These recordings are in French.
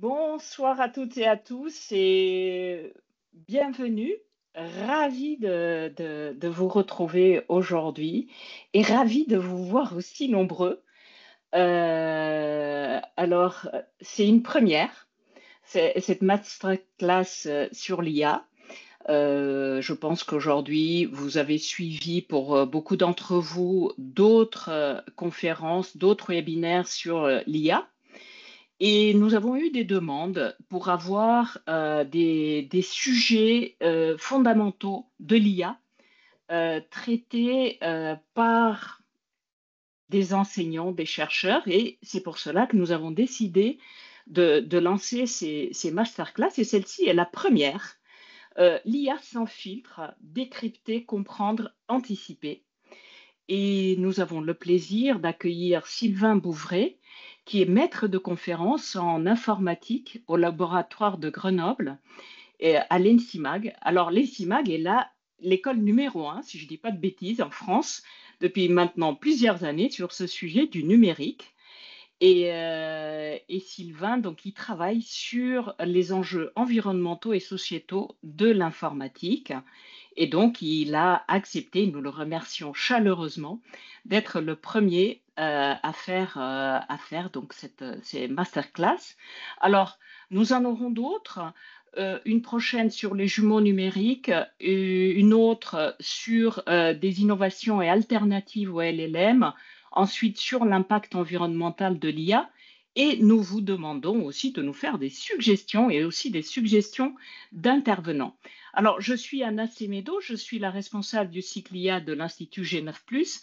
Bonsoir à toutes et à tous et bienvenue. Ravie de vous retrouver aujourd'hui et ravie de vous voir aussi nombreux. C'est une première, cette masterclass sur l'IA. Je pense qu'aujourd'hui, vous avez suivi pour beaucoup d'entre vous d'autres conférences, d'autres webinaires sur l'IA. Et nous avons eu des demandes pour avoir des sujets fondamentaux de l'IA traités par des enseignants, des chercheurs. Et c'est pour cela que nous avons décidé de lancer ces masterclass. Et celle-ci est la première. L'IA sans filtre, décrypter, comprendre, anticiper. Et nous avons le plaisir d'accueillir Sylvain Bouvray, qui est maître de conférence en informatique au laboratoire de Grenoble et à l'ENSIMAG. Alors, l'ENSIMAG est là, l'école numéro 1, si je ne dis pas de bêtises, en France, depuis maintenant plusieurs années sur ce sujet du numérique. Et Sylvain, donc, il travaille sur les enjeux environnementaux et sociétaux de l'informatique. Et donc, il a accepté, nous le remercions chaleureusement, d'être le premier à faire donc ces masterclass. Alors, nous en aurons d'autres. Une prochaine sur les jumeaux numériques, une autre sur des innovations et alternatives au LLM, ensuite sur l'impact environnemental de l'IA. Et nous vous demandons aussi de nous faire des suggestions et aussi des suggestions d'intervenants. Alors, je suis Anna Semedo, je suis la responsable du cycle IA de l'Institut G9+,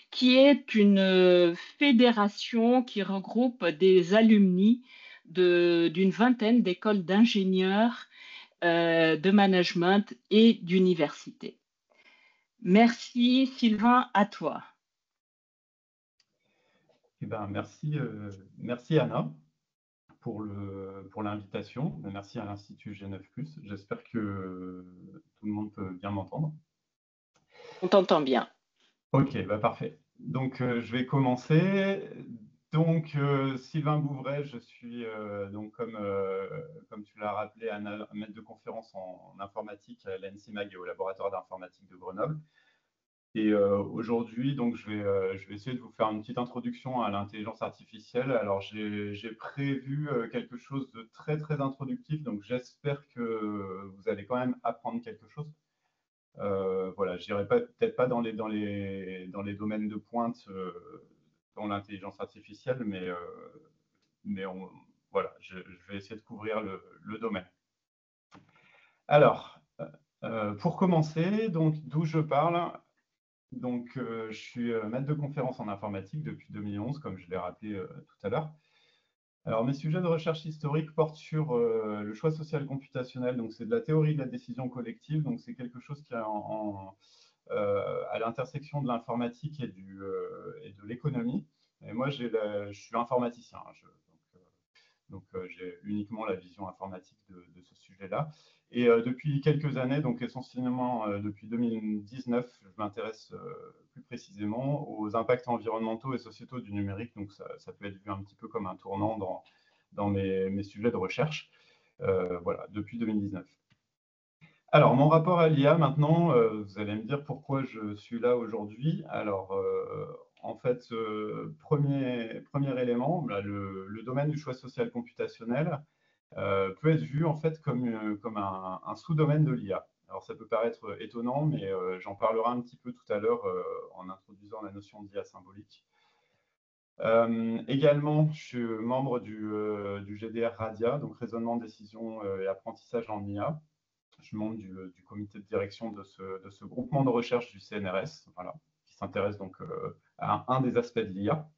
qui est une fédération qui regroupe des alumni d'une vingtaine d'écoles d'ingénieurs, de management et d'université. Merci Sylvain, à toi. Eh ben, merci Anna pour l'invitation. Merci à l'Institut G9+. J'espère que tout le monde peut bien m'entendre. On t'entend bien. Ok, bah parfait. Donc, je vais commencer. Donc, Sylvain Bouvray, je suis, donc, comme tu l'as rappelé, maître de conférence en informatique à l'ENSIMAG et au laboratoire d'informatique de Grenoble. Et aujourd'hui, donc, je vais essayer de vous faire une petite introduction à l'intelligence artificielle. Alors, j'ai prévu quelque chose de très, très introductif, donc j'espère que vous allez quand même apprendre quelque chose. Voilà, je n'irai peut-être pas dans les domaines de pointe dans l'intelligence artificielle, mais voilà, je vais essayer de couvrir le domaine. Alors, pour commencer, donc d'où je parle. Donc, je suis maître de conférence en informatique depuis 2011, comme je l'ai rappelé tout à l'heure. Alors, mes sujets de recherche historique portent sur le choix social computationnel. Donc, c'est de la théorie de la décision collective. Donc, c'est quelque chose qui est à l'intersection de l'informatique et de l'économie. Et moi, je suis informaticien. Donc, j'ai uniquement la vision informatique de ce sujet-là. Et depuis quelques années, donc essentiellement depuis 2019, je m'intéresse plus précisément aux impacts environnementaux et sociétaux du numérique. Donc, ça peut être vu un petit peu comme un tournant dans mes sujets de recherche. Voilà, depuis 2019. Alors, mon rapport à l'IA maintenant, vous allez me dire pourquoi je suis là aujourd'hui. Alors, en fait, premier élément, là, le domaine du choix social computationnel peut être vu en fait comme un sous-domaine de l'IA. Alors, ça peut paraître étonnant, mais j'en parlerai un petit peu tout à l'heure en introduisant la notion d'IA symbolique. Également, je suis membre du GDR Radia, donc raisonnement, décision et apprentissage en IA. Je suis membre du comité de direction de ce groupement de recherche du CNRS, voilà, qui s'intéresse donc à un des aspects de l'IA.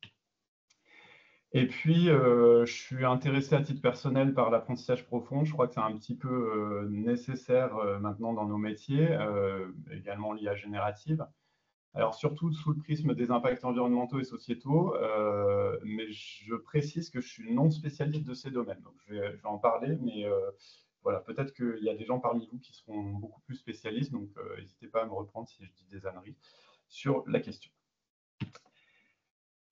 Et puis, je suis intéressé à titre personnel par l'apprentissage profond. Je crois que c'est un petit peu nécessaire maintenant dans nos métiers, également l'IA générative. Alors, surtout sous le prisme des impacts environnementaux et sociétaux, mais je précise que je suis non spécialiste de ces domaines. Donc, je vais en parler, mais voilà, peut-être qu'il y a des gens parmi vous qui seront beaucoup plus spécialistes, donc n'hésitez pas à me reprendre si je dis des âneries sur la question.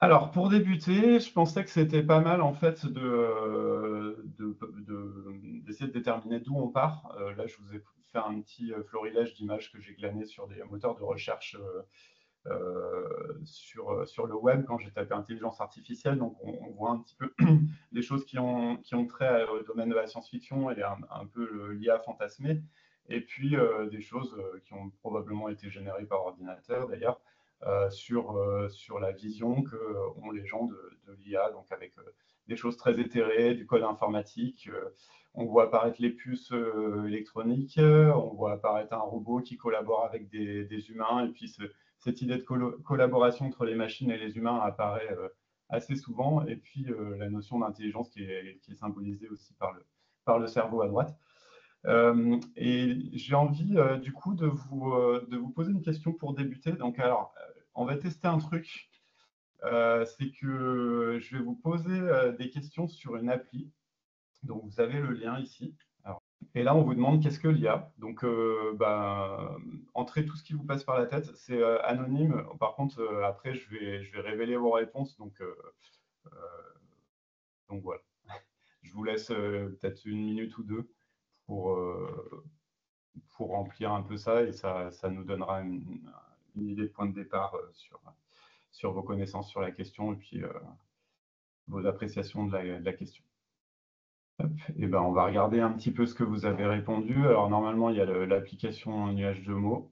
Alors, pour débuter, je pensais que c'était pas mal en fait d'essayer de déterminer d'où on part. Là, je vous ai fait un petit florilège d'images que j'ai glanées sur des moteurs de recherche sur le web quand j'ai tapé intelligence artificielle. Donc, on voit un petit peu des choses qui ont trait au domaine de la science-fiction et un peu l'IA fantasmée. Et puis, des choses qui ont probablement été générées par ordinateur d'ailleurs. Sur la vision que ont les gens de l'IA, donc avec des choses très éthérées, du code informatique. On voit apparaître les puces électroniques, on voit apparaître un robot qui collabore avec des humains, et puis cette idée de collaboration entre les machines et les humains apparaît assez souvent, et puis la notion d'intelligence qui est symbolisée aussi par le cerveau à droite. Et j'ai envie du coup de vous poser une question pour débuter. Donc alors, on va tester un truc, c'est que je vais vous poser des questions sur une appli. Donc vous avez le lien ici. Alors, et là, on vous demande qu'est-ce que l'IA. Donc entrez tout ce qui vous passe par la tête. C'est anonyme. Par contre, après, je vais révéler vos réponses. Donc voilà. Je vous laisse peut-être une minute ou deux pour, pour remplir un peu ça, et ça nous donnera une idée de point de départ sur vos connaissances sur la question, et puis vos appréciations de la question. Hop. Et ben, on va regarder un petit peu ce que vous avez répondu. Alors normalement, il y a l'application nuage de mots.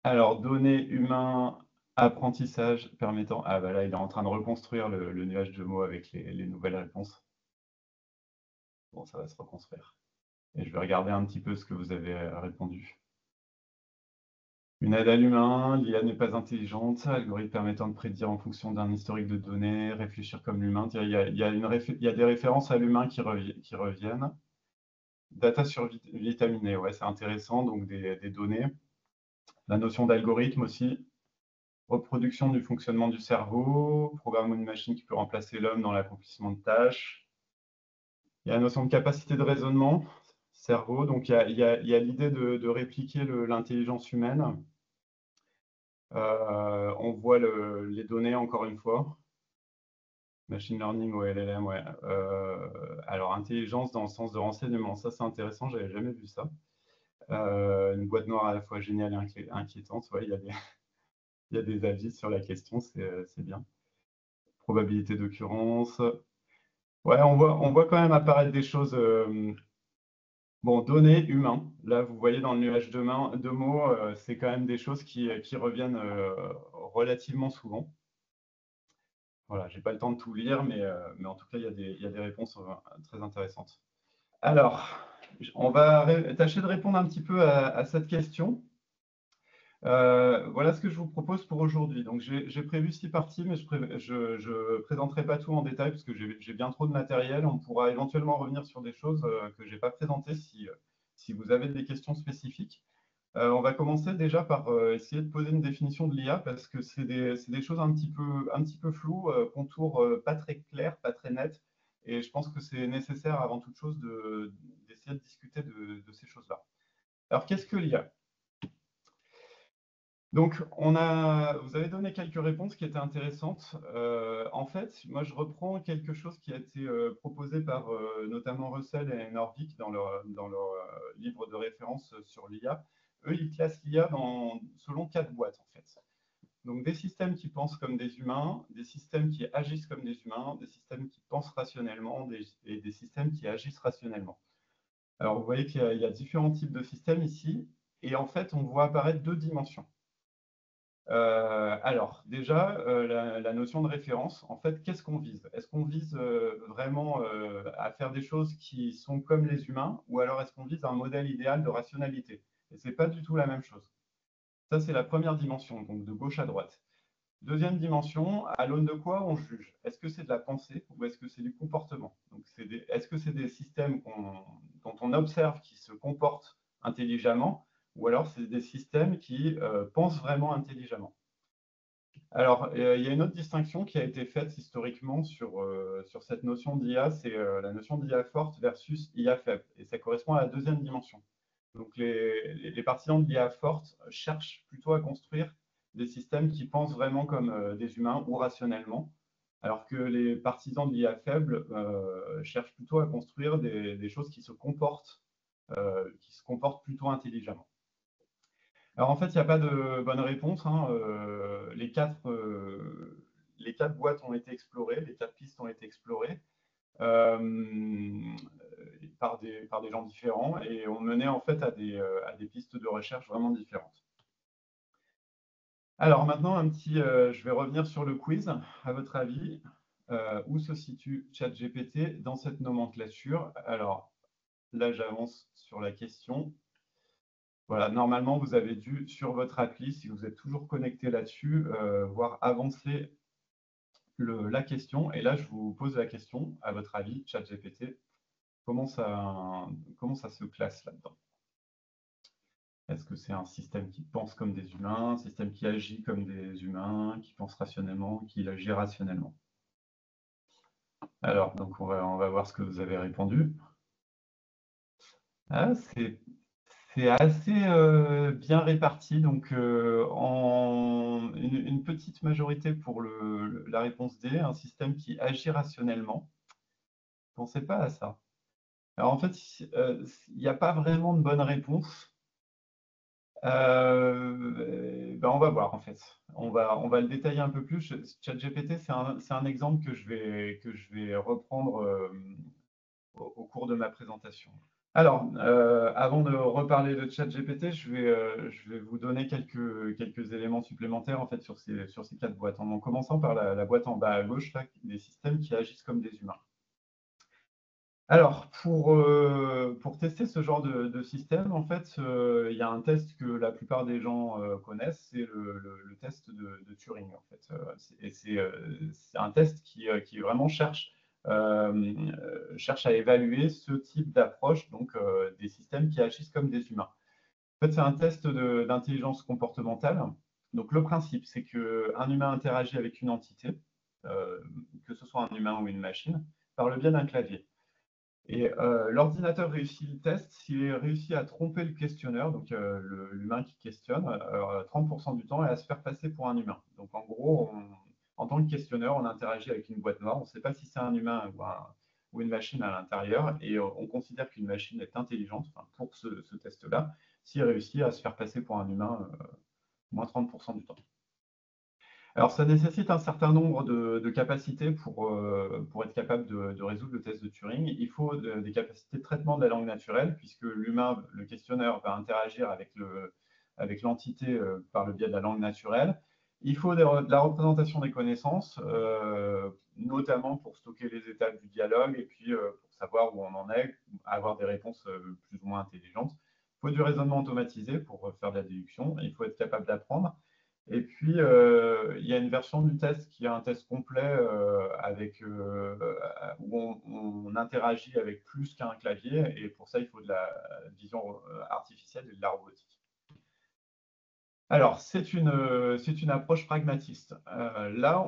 Alors, données humains, apprentissage permettant... Ah bah là, il est en train de reconstruire le nuage de mots avec les nouvelles réponses. Bon, ça va se reconstruire. Et je vais regarder un petit peu ce que vous avez répondu. Une aide à l'humain, l'IA n'est pas intelligente, algorithme permettant de prédire en fonction d'un historique de données, réfléchir comme l'humain. Il y a des références à l'humain qui reviennent. Data survitaminée, ouais, c'est intéressant, donc des données. La notion d'algorithme aussi. Reproduction du fonctionnement du cerveau, programme une machine qui peut remplacer l'homme dans l'accomplissement de tâches. Il y a la notion de capacité de raisonnement, cerveau, donc il y a l'idée de répliquer l'intelligence humaine. On voit les données encore une fois. Machine learning ou LLM, ouais. Alors, intelligence dans le sens de renseignement, ça c'est intéressant, j'avais jamais vu ça. Une boîte noire à la fois géniale et inquiétante, ouais, il y a des avis sur la question, c'est bien. Probabilité d'occurrence. Ouais, on voit quand même apparaître des choses. Bon, données, humains. Là, vous voyez dans le nuage de mots, c'est quand même des choses qui reviennent relativement souvent. Voilà, j'ai pas le temps de tout lire, mais en tout cas, il y a des réponses très intéressantes. Alors, on va tâcher de répondre un petit peu à cette question. Voilà ce que je vous propose pour aujourd'hui. Donc, j'ai prévu 6 parties, mais je ne présenterai pas tout en détail parce que j'ai bien trop de matériel. On pourra éventuellement revenir sur des choses que je n'ai pas présentées si vous avez des questions spécifiques. On va commencer déjà par essayer de poser une définition de l'IA parce que c'est des choses un petit peu floues, contours pas très clairs, pas très nets. Et je pense que c'est nécessaire avant toute chose d'essayer de discuter de ces choses-là. Alors, qu'est-ce que l'IA? Donc, vous avez donné quelques réponses qui étaient intéressantes. En fait, moi, je reprends quelque chose qui a été proposé par notamment Russell et Norvig dans leur livre de référence sur l'IA. Eux, ils classent l'IA selon 4 boîtes, en fait. Donc, des systèmes qui pensent comme des humains, des systèmes qui agissent comme des humains, des systèmes qui pensent rationnellement et des systèmes qui agissent rationnellement. Alors, vous voyez qu'il y a différents types de systèmes ici. Et en fait, on voit apparaître 2 dimensions. Alors, déjà, la notion de référence, en fait, qu'est-ce qu'on vise? Est-ce qu'on vise vraiment à faire des choses qui sont comme les humains, ou alors est-ce qu'on vise un modèle idéal de rationalité? Et ce n'est pas du tout la même chose. Ça, c'est la première dimension, donc de gauche à droite. Deuxième dimension, à l'aune de quoi on juge? Est-ce que c'est de la pensée ou est-ce que c'est du comportement? Donc, est-ce que c'est des systèmes dont on observe qui se comportent intelligemment, ou alors c'est des systèmes qui pensent vraiment intelligemment? Alors, il y a une autre distinction qui a été faite historiquement sur cette notion d'IA, c'est la notion d'IA forte versus IA faible. Et ça correspond à la deuxième dimension. Donc, les partisans de l'IA forte cherchent plutôt à construire des systèmes qui pensent vraiment comme des humains ou rationnellement, alors que les partisans de l'IA faible cherchent plutôt à construire des choses qui se comportent plutôt intelligemment. Alors en fait, il n'y a pas de bonne réponse, hein. Les quatre boîtes ont été explorées, les 4 pistes ont été explorées par des gens différents et ont mené en fait à des pistes de recherche vraiment différentes. Alors maintenant, je vais revenir sur le quiz. À votre avis, où se situe ChatGPT dans cette nomenclature? Alors là, j'avance sur la question. Voilà, normalement, vous avez dû, sur votre appli, si vous êtes toujours connecté là-dessus, voir avancer la question. Et là, je vous pose la question, à votre avis, ChatGPT, comment ça se classe là-dedans? Est-ce que c'est un système qui pense comme des humains, un système qui agit comme des humains, qui pense rationnellement, qui agit rationnellement? Alors, donc on va voir ce que vous avez répondu. Ah, c'est assez bien réparti, donc en une petite majorité pour la réponse D, un système qui agit rationnellement. Pensez pas à ça. Alors en fait, il n'y a pas vraiment de bonne réponse. Ben on va voir en fait. On va le détailler un peu plus. ChatGPT, c'est un exemple que je vais reprendre au cours de ma présentation. Alors, avant de reparler de ChatGPT, je vais vous donner quelques éléments supplémentaires en fait, sur ces 4 boîtes, en commençant par la boîte en bas à gauche, là, des systèmes qui agissent comme des humains. Alors, pour tester ce genre de système, en fait, il y a un test que la plupart des gens connaissent, c'est le test de Turing. En fait. Et c'est un test qui vraiment cherche à évaluer ce type d'approche, donc des systèmes qui agissent comme des humains. En fait, c'est un test d'intelligence comportementale. Donc, le principe, c'est qu'un humain interagit avec une entité, que ce soit un humain ou une machine, par le biais d'un clavier. Et l'ordinateur réussit le test s'il réussit à tromper le questionneur, donc l'humain qui questionne, 30% du temps, et à se faire passer pour un humain. Donc en gros, en tant que questionneur, on interagit avec une boîte noire. On ne sait pas si c'est un humain ou une machine à l'intérieur, et on considère qu'une machine est intelligente, enfin, pour ce test-là, s'il réussit à se faire passer pour un humain moins 30% du temps. Alors, ça nécessite un certain nombre de capacités pour être capable de résoudre le test de Turing. Il faut des capacités de traitement de la langue naturelle, puisque l'humain, le questionneur, va interagir avec l'entité par le biais de la langue naturelle. Il faut de la représentation des connaissances, notamment pour stocker les étapes du dialogue et puis pour savoir où on en est, avoir des réponses plus ou moins intelligentes. Il faut du raisonnement automatisé pour faire de la déduction. Il faut être capable d'apprendre. Et puis, il y a une version du test qui est un test complet où on interagit avec plus qu'un clavier. Et pour ça, il faut de la vision artificielle et de la robotique. Alors, c'est une approche pragmatiste. Là,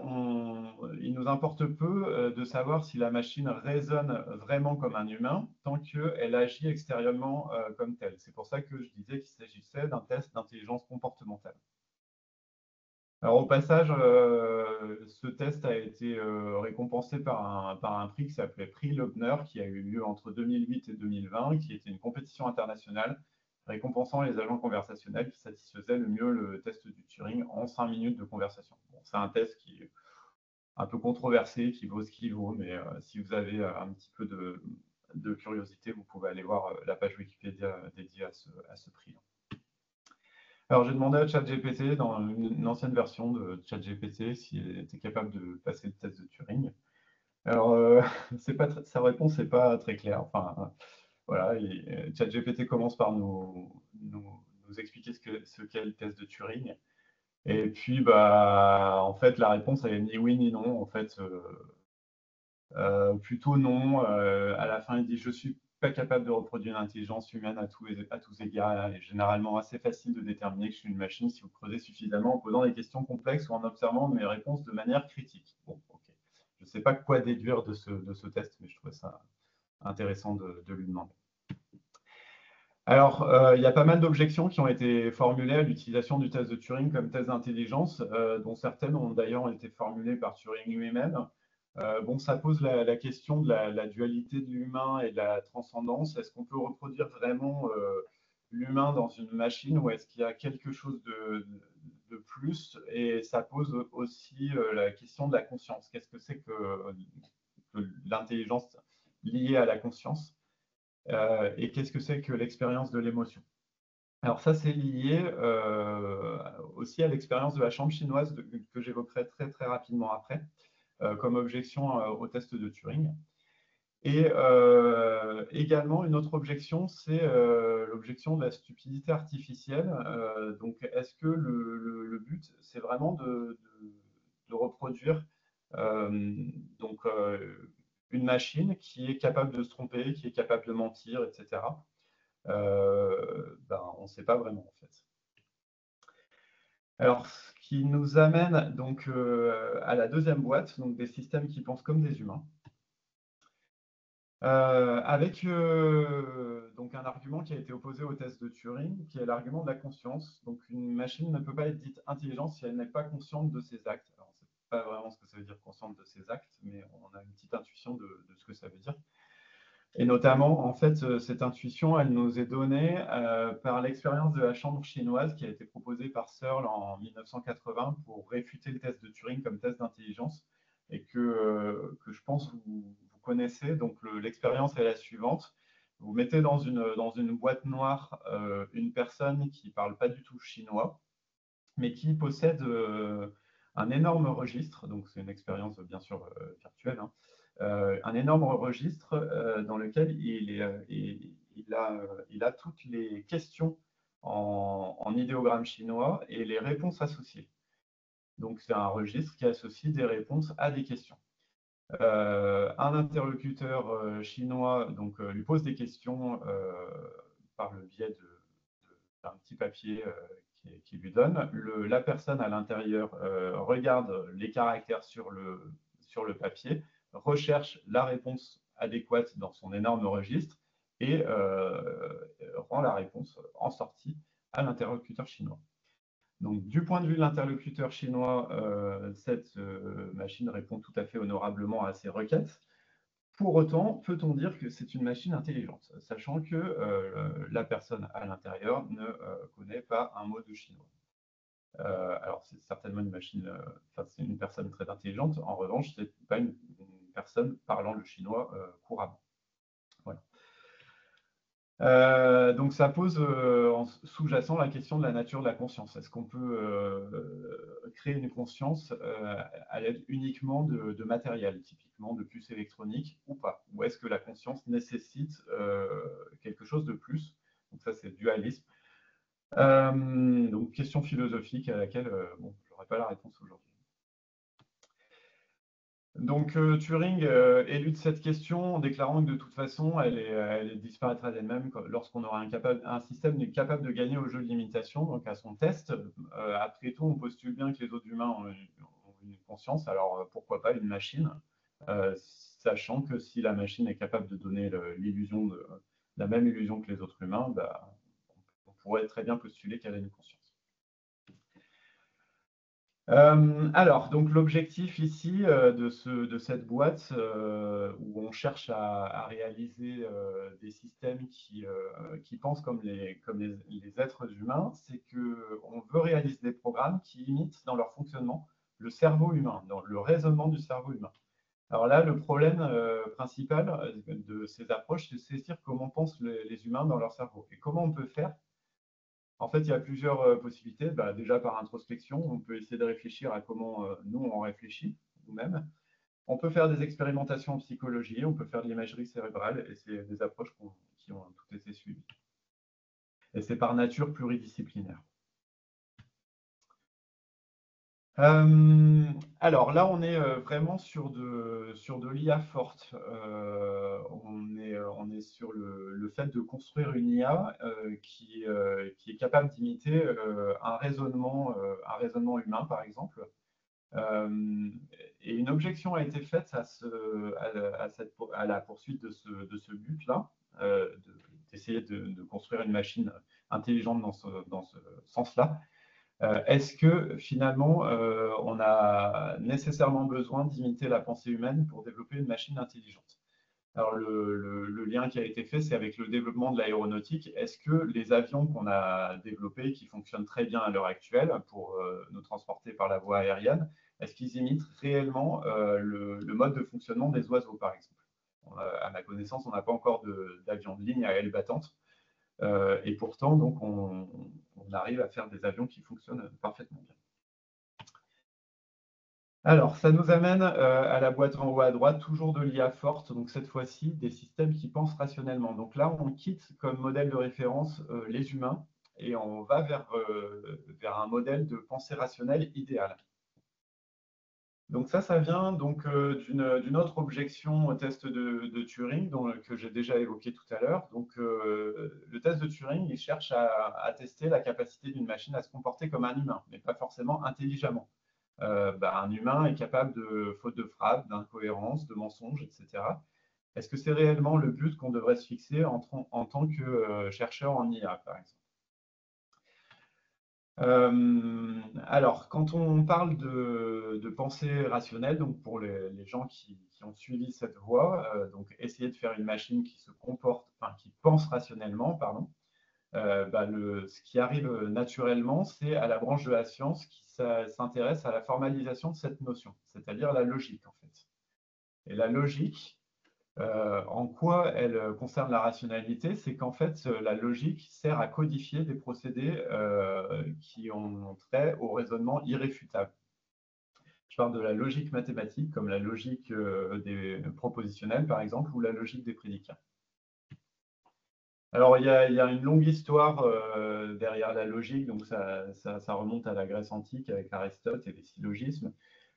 il nous importe peu de savoir si la machine raisonne vraiment comme un humain tant qu'elle agit extérieurement comme telle. C'est pour ça que je disais qu'il s'agissait d'un test d'intelligence comportementale. Alors au passage, ce test a été récompensé par un prix qui s'appelait Prix Loebner, qui a eu lieu entre 2008 et 2020, qui était une compétition internationale récompensant les agents conversationnels qui satisfaisaient le mieux le test du Turing en 5 minutes de conversation. Bon, c'est un test qui est un peu controversé, qui vaut ce qu'il vaut, mais si vous avez un petit peu de curiosité, vous pouvez aller voir la page Wikipédia dédiée à ce prix. Alors, j'ai demandé à ChatGPT, dans une ancienne version de ChatGPT, s'il était capable de passer le test de Turing. Alors, sa réponse n'est pas très claire. Enfin, voilà, ChatGPT commence par nous expliquer ce qu'est le test de Turing. Et puis, bah, en fait, la réponse, elle est ni oui ni non. En fait, plutôt non. À la fin, il dit: je suis pas capable de reproduire une intelligence humaine à tous égards. Il est généralement assez facile de déterminer que je suis une machine si vous creusez suffisamment en posant des questions complexes ou en observant mes réponses de manière critique. Bon, ok. Je ne sais pas quoi déduire de ce test, mais je trouvais ça intéressant de lui demander. Alors, il y a pas mal d'objections qui ont été formulées à l'utilisation du test de Turing comme test d'intelligence, dont certaines ont d'ailleurs été formulées par Turing lui-même. Bon, ça pose la question de la dualité de l'humain et de la transcendance. Est-ce qu'on peut reproduire vraiment l'humain dans une machine ou est-ce qu'il y a quelque chose de plus? Et ça pose aussi la question de la conscience. Qu'est-ce que c'est que l'intelligence liée à la conscience? Et qu'est-ce que c'est que l'expérience de l'émotion? Alors ça, c'est lié aussi à l'expérience de la chambre chinoise que j'évoquerai très très rapidement après, comme objection au test de Turing. Et également, une autre objection, c'est l'objection de la stupidité artificielle. Donc, est-ce que le but, c'est vraiment de reproduire euh, donc, une machine qui est capable de se tromper, qui est capable de mentir, etc. Ben, on ne sait pas vraiment, en fait. Alors, ce qui nous amène donc à la deuxième boîte, donc des systèmes qui pensent comme des humains. Avec donc un argument qui a été opposé au test de Turing, qui est l'argument de la conscience. Donc, une machine ne peut pas être dite intelligente si elle n'est pas consciente de ses actes. Alors, on ne sait pas vraiment ce que ça veut dire consciente de ses actes, mais on a une petite intuition de ce que ça veut dire. Et notamment, en fait, cette intuition, elle nous est donnée par l'expérience de la chambre chinoise qui a été proposée par Searle en 1980 pour réfuter le test de Turing comme test d'intelligence et que je pense vous connaissez. Donc, l'expérience est la suivante. Vous mettez dans une boîte noire une personne qui ne parle pas du tout chinois, mais qui possède un énorme registre. Donc, c'est une expérience, bien sûr, virtuelle, hein, un énorme registre dans lequel il a toutes les questions en idéogramme chinois et les réponses associées. Donc, c'est un registre qui associe des réponses à des questions. Un interlocuteur chinois donc, lui pose des questions par le biais d'un petit papier qui lui donne. La personne à l'intérieur regarde les caractères sur le papier, recherche la réponse adéquate dans son énorme registre et rend la réponse en sortie à l'interlocuteur chinois. Donc, du point de vue de l'interlocuteur chinois, cette machine répond tout à fait honorablement à ses requêtes. Pour autant, peut-on dire que c'est une machine intelligente, sachant que la personne à l'intérieur ne connaît pas un mot de chinois? Alors, c'est certainement une machine, c'est une personne très intelligente. En revanche, ce n'est pas une personne parlant le chinois couramment. Voilà. Donc, ça pose en sous-jacent la question de la nature de la conscience. Est-ce qu'on peut créer une conscience à l'aide uniquement de matériel, typiquement de puces électroniques, ou pas? Ou est-ce que la conscience nécessite quelque chose de plus? Donc, ça, c'est dualisme. Donc, question philosophique à laquelle bon, je n'aurai pas la réponse aujourd'hui. Donc, Turing élude cette question en déclarant que de toute façon, elle disparaîtra d'elle-même lorsqu'on aura un système capable de gagner au jeu de l'imitation, donc à son test. Après tout, on postule bien que les autres humains ont une conscience, alors pourquoi pas une machine, sachant que si la machine est capable de donner la même illusion que les autres humains, bah, on pourrait très bien postuler qu'elle a une conscience. Alors, donc l'objectif ici de cette boîte où on cherche à réaliser des systèmes qui pensent comme les êtres humains, c'est qu'on veut réaliser des programmes qui imitent dans leur fonctionnement le cerveau humain, dans le raisonnement du cerveau humain. Alors là, le problème principal de ces approches, c'est de saisir comment pensent les humains dans leur cerveau. Et comment on peut faire? En fait, il y a plusieurs possibilités. Bah, déjà, par introspection, on peut essayer de réfléchir à comment nous, on réfléchit nous-mêmes. On peut faire des expérimentations en psychologie, on peut faire de l'imagerie cérébrale, et c'est des approches qui ont toutes été suivies. Et c'est par nature pluridisciplinaire. Alors là, on est vraiment sur de l'IA forte. On est sur le fait de construire une IA qui est capable d'imiter un raisonnement humain, par exemple. Et une objection a été faite à la poursuite de ce but-là, d'essayer de construire une machine intelligente dans ce sens-là, est-ce que finalement, on a nécessairement besoin d'imiter la pensée humaine pour développer une machine intelligente? Alors, le lien qui a été fait, c'est avec le développement de l'aéronautique. Est-ce que les avions qu'on a développés, qui fonctionnent très bien à l'heure actuelle pour nous transporter par la voie aérienne, est-ce qu'ils imitent réellement le mode de fonctionnement des oiseaux, par exemple? À ma connaissance, on n'a pas encore d'avions de ligne à aile battante. Et pourtant, donc, on arrive à faire des avions qui fonctionnent parfaitement bien. Alors, ça nous amène à la boîte en haut à droite, toujours de l'IA forte, donc cette fois-ci, des systèmes qui pensent rationnellement. Donc là, on quitte comme modèle de référence les humains et on va vers un modèle de pensée rationnelle idéal. Donc ça vient donc d'une autre objection au test de Turing que j'ai déjà évoqué tout à l'heure. Donc le test de Turing, il cherche à tester la capacité d'une machine à se comporter comme un humain, mais pas forcément intelligemment. Un humain est capable de fautes de frappe, d'incohérences, de mensonges, etc. Est-ce que c'est réellement le but qu'on devrait se fixer en tant que chercheur en IA, par exemple? Alors, quand on parle de pensée rationnelle, donc pour les gens qui ont suivi cette voie, donc essayer de faire une machine qui se comporte, enfin qui pense rationnellement, pardon, ce qui arrive naturellement, c'est à la branche de la science qui s'intéresse à la formalisation de cette notion, c'est-à-dire la logique en fait. Et la logique, en quoi elle concerne la rationalité, c'est qu'en fait, la logique sert à codifier des procédés qui ont trait au raisonnement irréfutable. Je parle de la logique mathématique, comme la logique des propositionnels, par exemple, ou la logique des prédicats. Alors, il y a une longue histoire derrière la logique, donc ça remonte à la Grèce antique avec Aristote et les syllogismes.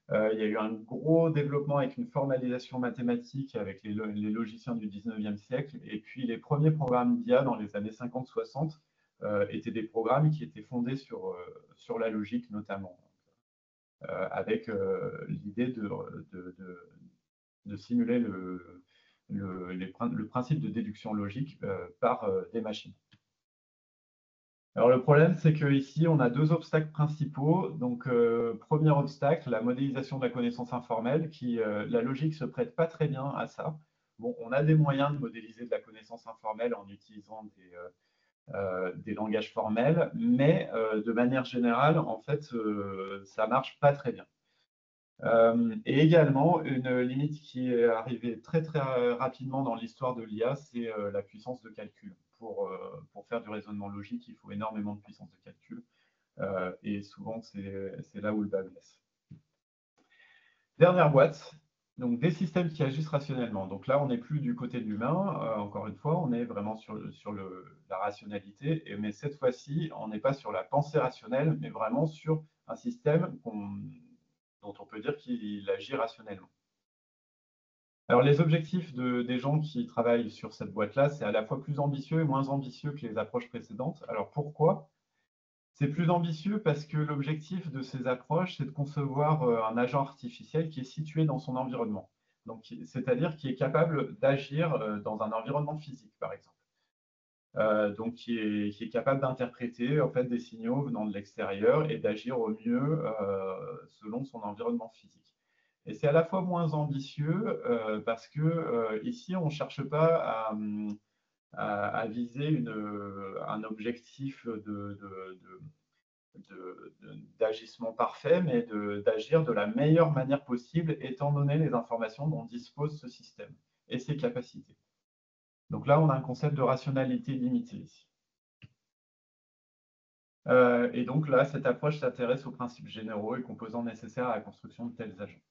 Il y a eu un gros développement avec une formalisation mathématique avec les logiciens du 19e siècle. Et puis, les premiers programmes d'IA dans les années 50-60 étaient des programmes qui étaient fondés sur la logique notamment, avec l'idée de simuler le principe de déduction logique par des machines. Alors le problème, c'est qu'ici, on a deux obstacles principaux. Donc, premier obstacle, la modélisation de la connaissance informelle, la logique ne se prête pas très bien à ça. Bon, on a des moyens de modéliser de la connaissance informelle en utilisant des langages formels, mais de manière générale, en fait, ça ne marche pas très bien. Et également, une limite qui est arrivée très rapidement dans l'histoire de l'IA, c'est la puissance de calcul. Pour faire du raisonnement logique, il faut énormément de puissance de calcul. Et souvent, c'est là où le bas blesse. Dernière boîte, donc des systèmes qui agissent rationnellement. Donc là, on n'est plus du côté de l'humain, encore une fois, on est vraiment sur la rationalité, mais cette fois-ci, on n'est pas sur la pensée rationnelle, mais vraiment sur un système dont on peut dire qu'il agit rationnellement. Alors, les objectifs des gens qui travaillent sur cette boîte-là, c'est à la fois plus ambitieux et moins ambitieux que les approches précédentes. Alors, pourquoi? C'est plus ambitieux parce que l'objectif de ces approches, c'est de concevoir un agent artificiel qui est situé dans son environnement. Donc, c'est-à-dire qui est capable d'agir dans un environnement physique, par exemple. Donc, qui est capable d'interpréter en fait, des signaux venant de l'extérieur et d'agir au mieux selon son environnement physique. Et c'est à la fois moins ambitieux parce que ici, on ne cherche pas à viser un objectif d'agissement parfait, mais d'agir de la meilleure manière possible, étant donné les informations dont dispose ce système et ses capacités. Donc là, on a un concept de rationalité limitée ici. Et donc là, cette approche s'intéresse aux principes généraux et composants nécessaires à la construction de tels agents.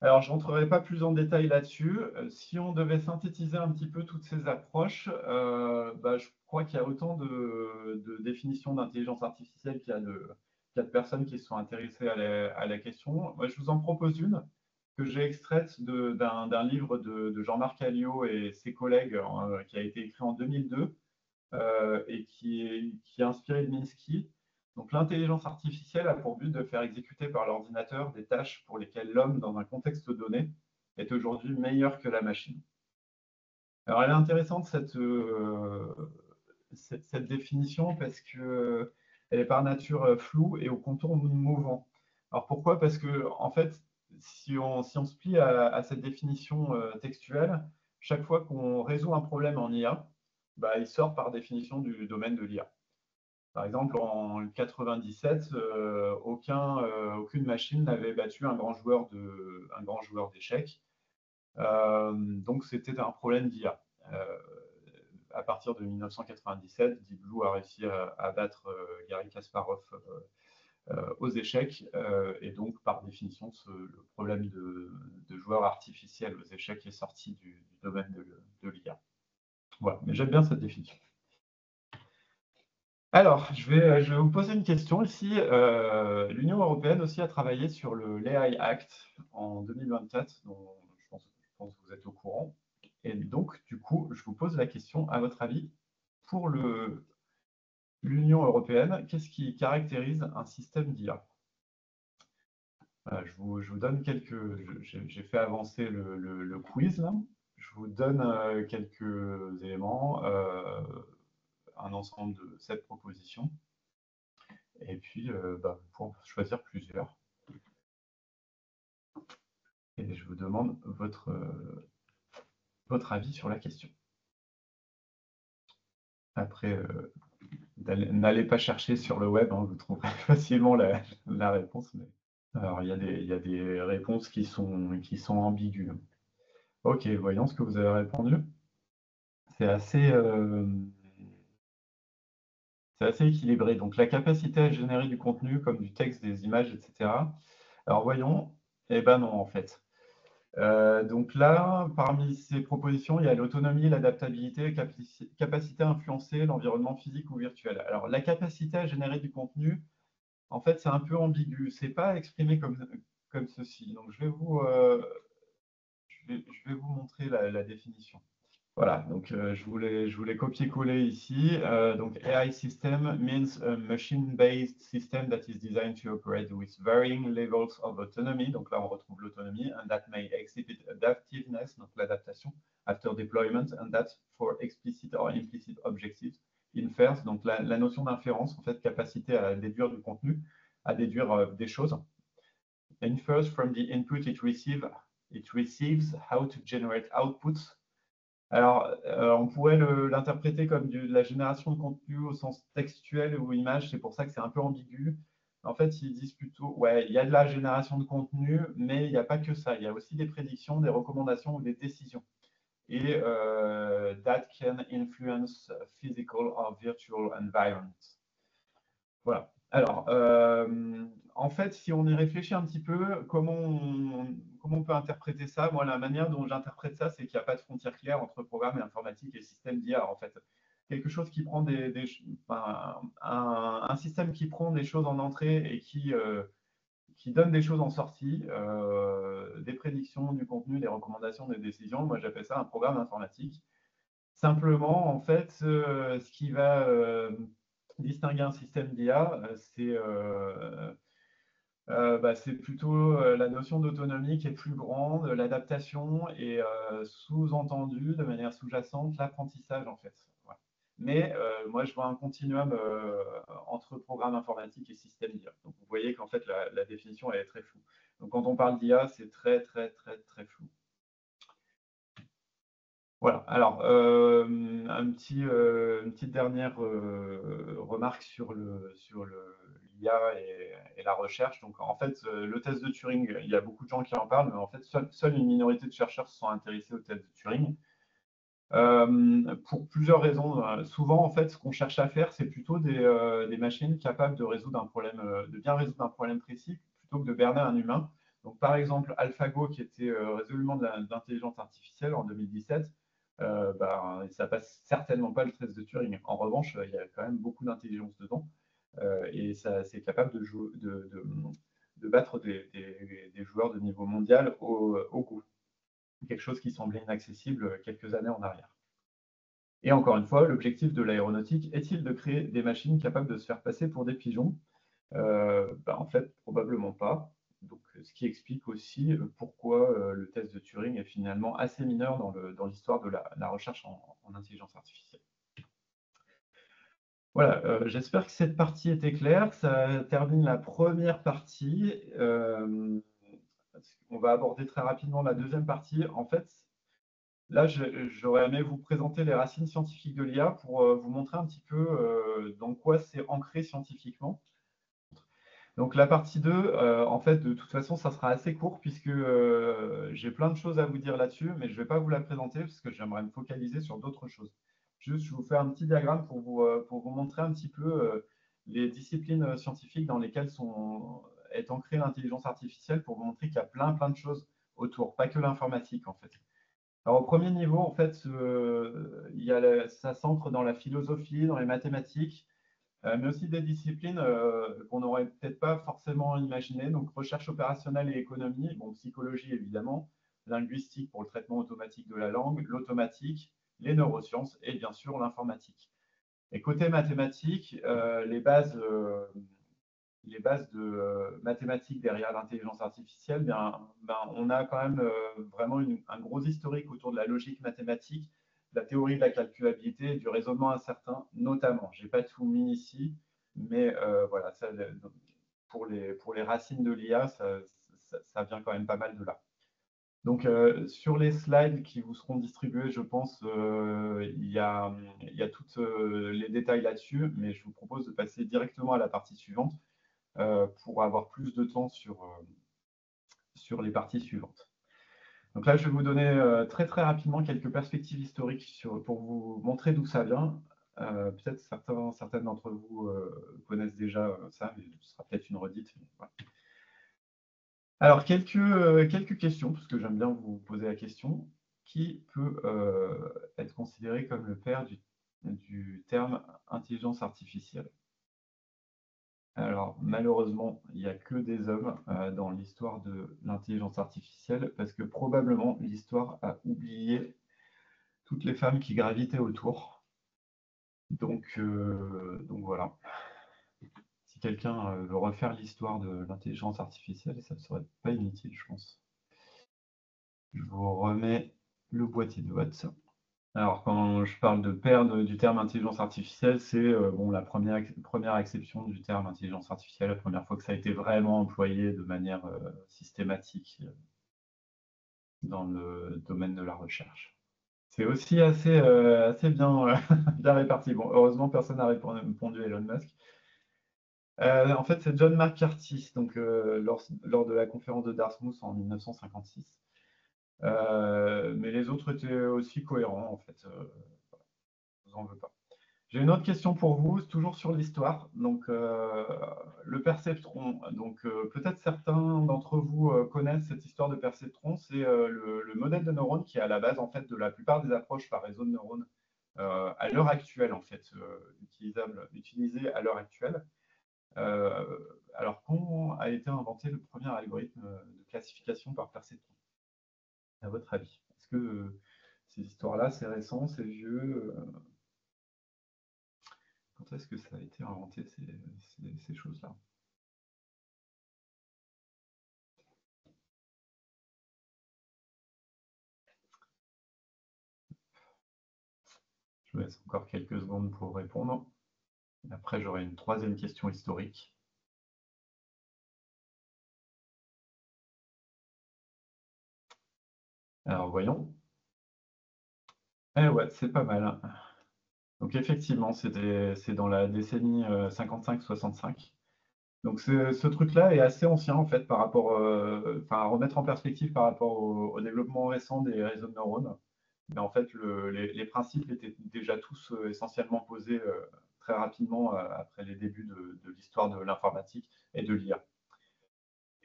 Alors, je ne rentrerai pas plus en détail là-dessus. Si on devait synthétiser un petit peu toutes ces approches, je crois qu'il y a autant de définitions d'intelligence artificielle qu'il y a de personnes qui se sont intéressées à la question. Moi, je vous en propose une que j'ai extraite d'un livre de Jean-Marc Alliot et ses collègues qui a été écrit en 2002 et qui est inspiré de Minsky. Donc, l'intelligence artificielle a pour but de faire exécuter par l'ordinateur des tâches pour lesquelles l'homme, dans un contexte donné, est aujourd'hui meilleur que la machine. Alors, elle est intéressante, cette définition, parce qu'elle est par nature floue et au contour mouvant. Alors, pourquoi? Parce que, en fait, si on se plie à cette définition textuelle, chaque fois qu'on résout un problème en IA, bah, il sort par définition du domaine de l'IA. Par exemple, en 97, aucune machine n'avait battu un grand joueur d'échecs. Donc, c'était un problème d'IA. À partir de 1997, Deep Blue a réussi à battre Garry Kasparov aux échecs. Et donc, par définition, le problème de joueur artificiel aux échecs est sorti du domaine de l'IA. Voilà, mais j'aime bien cette définition. Alors, je vais vous poser une question ici. L'Union européenne aussi a travaillé sur l'AI Act en 2024, dont je pense que vous êtes au courant. Et donc, du coup, je vous pose la question, à votre avis, pour l'Union européenne, qu'est-ce qui caractérise un système d'IA? Je vous donne j'ai fait avancer le quiz là. Je vous donne quelques éléments, un ensemble de 7 propositions. Et puis, bah, vous pouvez en choisir plusieurs. Et je vous demande votre avis sur la question. Après, n'allez pas chercher sur le web, hein, vous trouverez facilement la réponse. Mais... Alors, il y a des réponses qui sont ambiguës. Ok, voyons ce que vous avez répondu. C'est assez équilibré. Donc, la capacité à générer du contenu, comme du texte, des images, etc. Alors, voyons. Eh ben non, en fait. Donc là, parmi ces propositions, il y a l'autonomie, l'adaptabilité, capacité à influencer l'environnement physique ou virtuel. Alors, la capacité à générer du contenu, en fait, c'est un peu ambigu. C'est pas exprimé comme ceci. Donc, je vais vous montrer la définition. Voilà, donc je voulais copier-coller ici. Donc AI system means a machine-based system that is designed to operate with varying levels of autonomy. Donc là, on retrouve l'autonomie, and that may exhibit adaptiveness, donc l'adaptation, after deployment, and that for explicit or implicit objectives infers, donc la notion d'inférence, en fait, capacité à déduire du contenu, à déduire des choses. Infers from the input it receives how to generate outputs. Alors, on pourrait l'interpréter comme de la génération de contenu au sens textuel ou image, c'est pour ça que c'est un peu ambigu. En fait, ils disent plutôt, ouais, il y a de la génération de contenu, mais il n'y a pas que ça. Il y a aussi des prédictions, des recommandations ou des décisions. Et that can influence physical or virtual environments. Voilà. Alors, en fait, si on y réfléchit un petit peu, comment on peut interpréter ça? Moi, la manière dont j'interprète ça, c'est qu'il n'y a pas de frontière claire entre programme et informatique et système d'IA. En fait, quelque chose qui prend un système qui prend des choses en entrée et qui donne des choses en sortie, des prédictions, du contenu, des recommandations, des décisions. Moi, j'appelle ça un programme informatique. Simplement, en fait, ce qui va distinguer un système d'IA, c'est plutôt la notion d'autonomie qui est plus grande, l'adaptation et sous-entendu, de manière sous-jacente, l'apprentissage en fait. Voilà. Mais moi, je vois un continuum entre programme informatique et système d'IA. Donc, vous voyez qu'en fait, la définition, elle est très floue. Donc, quand on parle d'IA, c'est très, très, très, très flou. Voilà. Alors, une petite dernière remarque sur l'IA et la recherche. Donc, en fait, le test de Turing, il y a beaucoup de gens qui en parlent, mais en fait, seule une minorité de chercheurs se sont intéressés au test de Turing. Pour plusieurs raisons. Souvent, en fait, ce qu'on cherche à faire, c'est plutôt des machines capables de bien résoudre un problème précis, plutôt que de berner un humain. Donc, par exemple, AlphaGo, qui était résolument de l'intelligence artificielle en 2017, ça passe certainement pas le test de Turing. En revanche, il y a quand même beaucoup d'intelligence dedans et c'est capable de battre des joueurs de niveau mondial au Go. Quelque chose qui semblait inaccessible quelques années en arrière. Et encore une fois, l'objectif de l'aéronautique est-il de créer des machines capables de se faire passer pour des pigeons? En fait, probablement pas. Donc, ce qui explique aussi pourquoi le test de Turing est finalement assez mineur dans l'histoire de la recherche en intelligence artificielle. Voilà, j'espère que cette partie était claire. Ça termine la première partie. On va aborder très rapidement la deuxième partie. En fait, là, j'aurais aimé vous présenter les racines scientifiques de l'IA pour vous montrer un petit peu dans quoi c'est ancré scientifiquement. Donc la partie 2, en fait, de toute façon, ça sera assez court puisque j'ai plein de choses à vous dire là-dessus, mais je ne vais pas vous la présenter parce que j'aimerais me focaliser sur d'autres choses. Juste, je vous fais un petit diagramme pour vous montrer un petit peu les disciplines scientifiques dans lesquelles est ancrée l'intelligence artificielle pour vous montrer qu'il y a plein de choses autour, pas que l'informatique en fait. Alors au premier niveau, en fait, ça s'ancre dans la philosophie, dans les mathématiques, mais aussi des disciplines qu'on n'aurait peut-être pas forcément imaginées, donc recherche opérationnelle et économie, bon, psychologie évidemment, linguistique pour le traitement automatique de la langue, l'automatique, les neurosciences et bien sûr l'informatique. Et côté mathématiques, les bases de mathématiques derrière l'intelligence artificielle, on a quand même vraiment un gros historique autour de la logique mathématique, de la théorie de la calculabilité et du raisonnement incertain, notamment. Je n'ai pas tout mis ici, mais voilà, pour les racines de l'IA, ça vient quand même pas mal de là. Donc, sur les slides qui vous seront distribués, je pense, il y a tous les détails là-dessus, mais je vous propose de passer directement à la partie suivante pour avoir plus de temps sur les parties suivantes. Donc là, je vais vous donner très rapidement quelques perspectives historiques pour vous montrer d'où ça vient. Peut-être certaines d'entre vous connaissent déjà ça, mais ce sera peut-être une redite. Voilà. Alors, quelques questions, parce que j'aime bien vous poser la question. Qui peut être considéré comme le père du terme intelligence artificielle? Alors, malheureusement, il n'y a que des hommes dans l'histoire de l'intelligence artificielle, parce que probablement l'histoire a oublié toutes les femmes qui gravitaient autour. Donc voilà. Si quelqu'un veut refaire l'histoire de l'intelligence artificielle, ça ne serait pas inutile, je pense. Je vous remets le boîtier de vote. Alors, quand je parle de père du terme intelligence artificielle, c'est bon, la première exception du terme intelligence artificielle, la première fois que ça a été vraiment employé de manière systématique dans le domaine de la recherche. C'est aussi assez bien, bien réparti. Bon, heureusement, personne n'a répondu à Elon Musk. En fait, c'est John McCarthy, donc, lors de la conférence de Dartmouth en 1956. Mais les autres étaient aussi cohérents, en fait. Je vous en veux pas. J'ai une autre question pour vous, toujours sur l'histoire. Donc, le perceptron. Donc, peut-être certains d'entre vous connaissent cette histoire de perceptron. C'est le modèle de neurones qui est à la base, en fait, de la plupart des approches par réseau de neurones à l'heure actuelle, en fait, utilisées à l'heure actuelle. Alors, quand a été inventé le premier algorithme de classification par perceptron, à votre avis? Est-ce que ces histoires-là, c'est récent, c'est vieux? Quand est-ce que ça a été inventé, ces choses-là? Je vous laisse encore quelques secondes pour répondre. Après, j'aurai une troisième question historique. Alors, voyons. Eh ouais, c'est pas mal. Donc, effectivement, c'est dans la décennie 55-65. Donc, ce truc-là est assez ancien, en fait, par rapport, à remettre en perspective par rapport au développement récent des réseaux de neurones. Mais en fait, les principes étaient déjà tous essentiellement posés très rapidement après les débuts de l'histoire de l'informatique et de l'IA.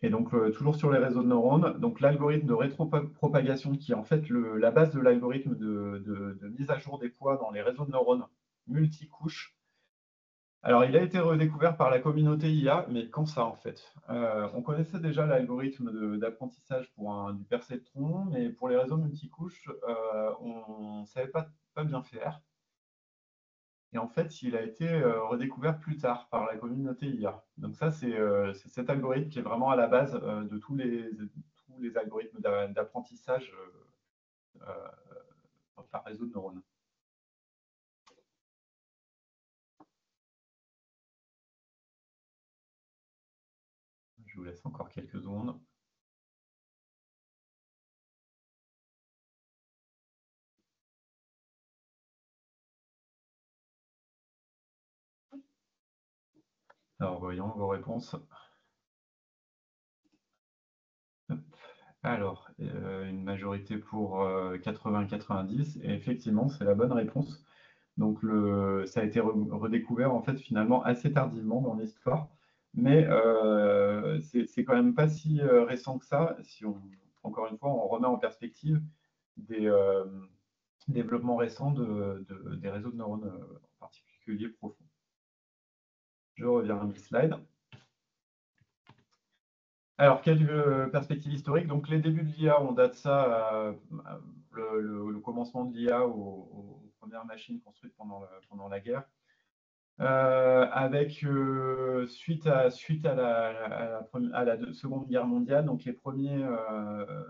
Et donc, toujours sur les réseaux de neurones, donc l'algorithme de rétropropagation, qui est en fait la base de l'algorithme de mise à jour des poids dans les réseaux de neurones multicouches. Alors, il a été redécouvert par la communauté IA, mais quand ça, en fait? On connaissait déjà l'algorithme d'apprentissage pour du perceptron, mais pour les réseaux multicouches, on ne savait pas bien faire. Et en fait, il a été redécouvert plus tard par la communauté IA. Donc ça, c'est cet algorithme qui est vraiment à la base de tous les algorithmes d'apprentissage par réseau de neurones. Je vous laisse encore quelques secondes. Alors, voyons vos réponses. Alors, une majorité pour 80-90, et effectivement, c'est la bonne réponse. Donc, ça a été redécouvert en fait finalement assez tardivement dans l'histoire, mais c'est quand même pas si récent que ça. Si encore une fois, on remet en perspective des développements récents des réseaux de neurones, en particulier profonds. Je reviens à mes slides. Alors, quelques perspectives historiques. Donc, les débuts de l'IA, on date ça le commencement de l'IA aux premières machines construites pendant la guerre. Avec suite à la Seconde Guerre mondiale, donc les premiers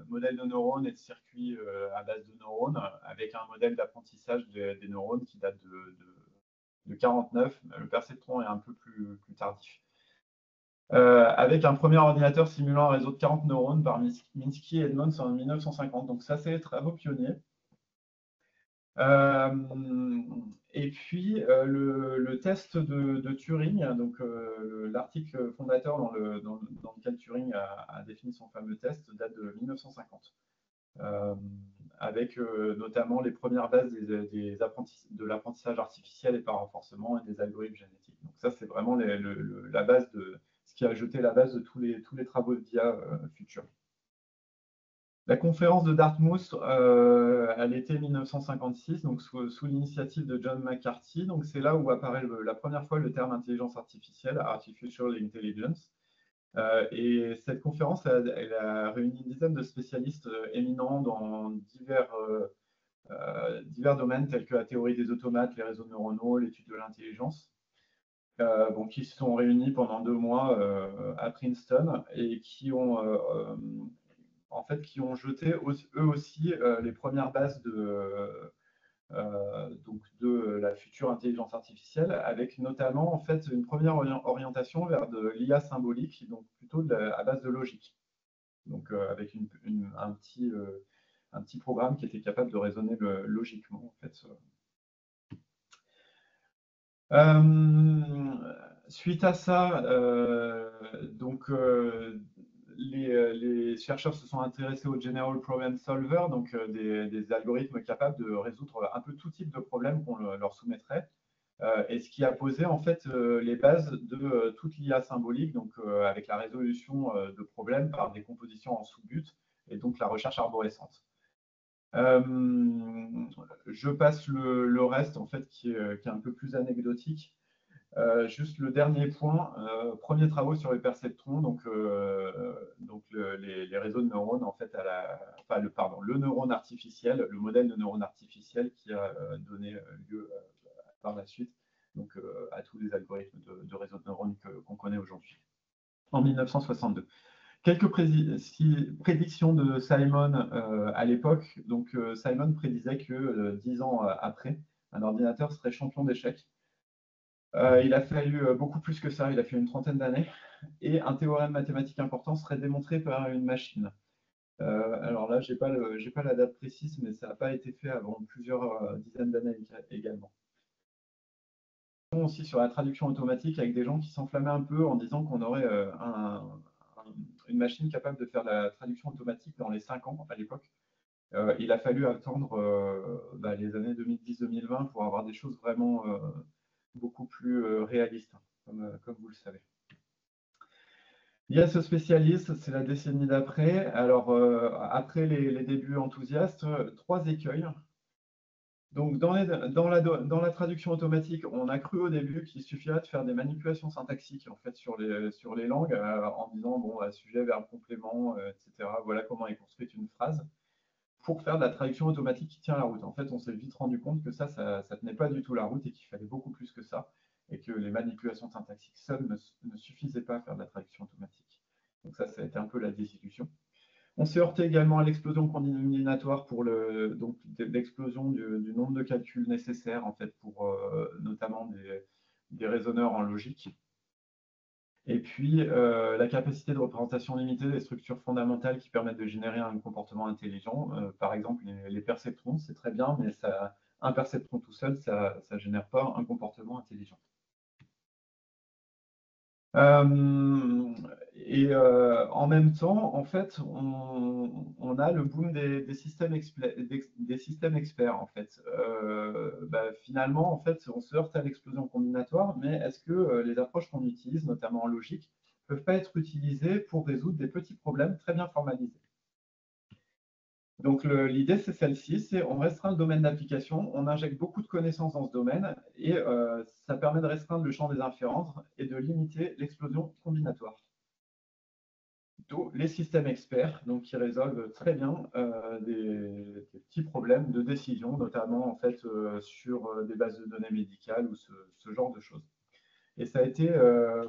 modèles de neurones et de circuits à base de neurones, avec un modèle d'apprentissage des neurones qui date de 49. Le perceptron est un peu plus tardif. Avec un premier ordinateur simulant un réseau de 40 neurones par Minsky et Edmonds en 1950. Donc ça, c'est les travaux pionniers. Et puis, le test de Turing, donc l'article fondateur dans lequel Turing a défini son fameux test, date de 1950, avec notamment les premières bases de l'apprentissage artificiel et par renforcement et des algorithmes génétiques. Donc ça, c'est vraiment la base de ce qui a jeté la base de tous les travaux d'IA futurs. La conférence de Dartmouth à l'été 1956, donc sous l'initiative de John McCarthy. Donc c'est là où apparaît la première fois le terme intelligence artificielle, artificial intelligence. Et cette conférence, elle a réuni une dizaine de spécialistes éminents dans divers domaines tels que la théorie des automates, les réseaux neuronaux, l'étude de l'intelligence. Qui se sont réunis pendant 2 mois à Princeton et qui ont jeté eux aussi les premières bases de la future intelligence artificielle, avec notamment en fait une première orientation vers de l'IA symbolique, donc plutôt à base de logique. Donc avec un petit programme qui était capable de raisonner logiquement en fait. Suite à ça, les chercheurs se sont intéressés au General Problem Solver, donc des algorithmes capables de résoudre un peu tout type de problème qu'on leur soumettrait, et ce qui a posé en fait les bases de toute l'IA symbolique, donc avec la résolution de problèmes par des compositions en sous-buts, et donc la recherche arborescente. Je passe le reste en fait qui est un peu plus anecdotique. Juste le dernier point, premiers travaux sur les perceptrons, donc les réseaux de neurones, en fait, le neurone artificiel, le modèle de neurone artificiel qui a donné lieu par la suite donc, à tous les algorithmes de réseaux de neurones qu'on connaît aujourd'hui, en 1962. Quelques prédictions de Simon à l'époque. Donc, Simon prédisait que 10 ans après, un ordinateur serait champion d'échecs. Il a fallu beaucoup plus que ça, il a fait une trentaine d'années, et un théorème mathématique important serait démontré par une machine. Alors là, je n'ai pas la date précise, mais ça n'a pas été fait avant plusieurs dizaines d'années également. Aussi sur la traduction automatique avec des gens qui s'enflammaient un peu en disant qu'on aurait une machine capable de faire la traduction automatique dans les 5 ans à l'époque. Il a fallu attendre les années 2010-2020 pour avoir des choses vraiment beaucoup plus réalistes, comme vous le savez. L'IA se spécialise, c'est la décennie d'après. Alors, après les débuts enthousiastes, 3 écueils. Donc, dans la traduction automatique, on a cru au début qu'il suffirait de faire des manipulations syntaxiques en fait, sur les langues en disant bon, sujet, verbe, complément, etc. Voilà comment est construite une phrase. pour faire de la traduction automatique qui tient la route. En fait, on s'est vite rendu compte que ça tenait pas du tout la route et qu'il fallait beaucoup plus que ça, et que les manipulations syntaxiques seules ne suffisaient pas à faire de la traduction automatique. Donc ça a été un peu la désillusion. On s'est heurté également à l'explosion combinatoire pour l'explosion du nombre de calculs nécessaires en fait, pour notamment des raisonneurs en logique. Et puis, la capacité de représentation limitée des structures fondamentales qui permettent de générer un comportement intelligent. Par exemple, les perceptrons, c'est très bien, mais un perceptron tout seul, ça ne génère pas un comportement intelligent. En même temps, en fait, on a le boom des systèmes experts, en fait. Finalement, en fait, on se heurte à l'explosion combinatoire, mais est-ce que les approches qu'on utilise, notamment en logique, ne peuvent pas être utilisées pour résoudre des petits problèmes très bien formalisés? Donc l'idée, c'est celle-ci, c'est on restreint le domaine d'application, on injecte beaucoup de connaissances dans ce domaine, et ça permet de restreindre le champ des inférences et de limiter l'explosion combinatoire. D'où les systèmes experts, donc, qui résolvent très bien des petits problèmes de décision, notamment en fait, sur des bases de données médicales ou ce genre de choses. Et ça a été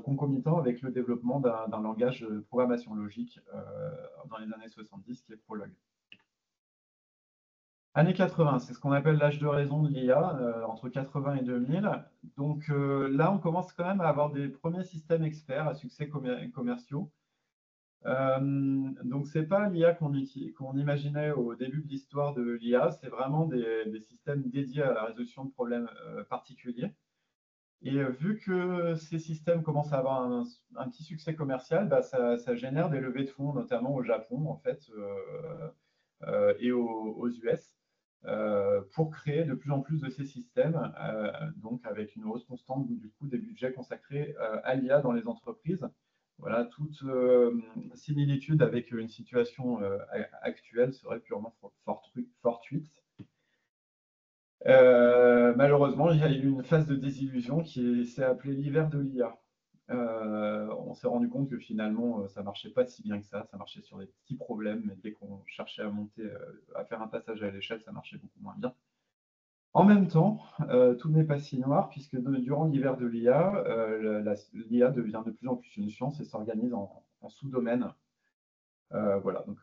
concomitant avec le développement d'un langage de programmation logique dans les années 70, qui est Prolog. Années 80, c'est ce qu'on appelle l'âge de raison de l'IA, entre 80 et 2000. Donc là, on commence quand même à avoir des premiers systèmes experts à succès commerciaux. Donc, ce n'est pas l'IA qu'on imaginait au début de l'histoire de l'IA, c'est vraiment des systèmes dédiés à la résolution de problèmes particuliers. Et vu que ces systèmes commencent à avoir un petit succès commercial, ça génère des levées de fonds, notamment au Japon, en fait, et aux US. Pour créer de plus en plus de ces systèmes, donc avec une hausse constante du coup des budgets consacrés à l'IA dans les entreprises. Voilà, toute similitude avec une situation actuelle serait purement fortuite. Malheureusement, il y a eu une phase de désillusion qui s'est appelée l'hiver de l'IA. On s'est rendu compte que finalement, ça ne marchait pas si bien que ça marchait sur des petits problèmes, mais dès qu'on cherchait à monter, à faire un passage à l'échelle, ça marchait beaucoup moins bien. En même temps, tout n'est pas si noir, puisque durant l'hiver de l'IA, l'IA devient de plus en plus une science et s'organise en sous-domaines. Voilà, donc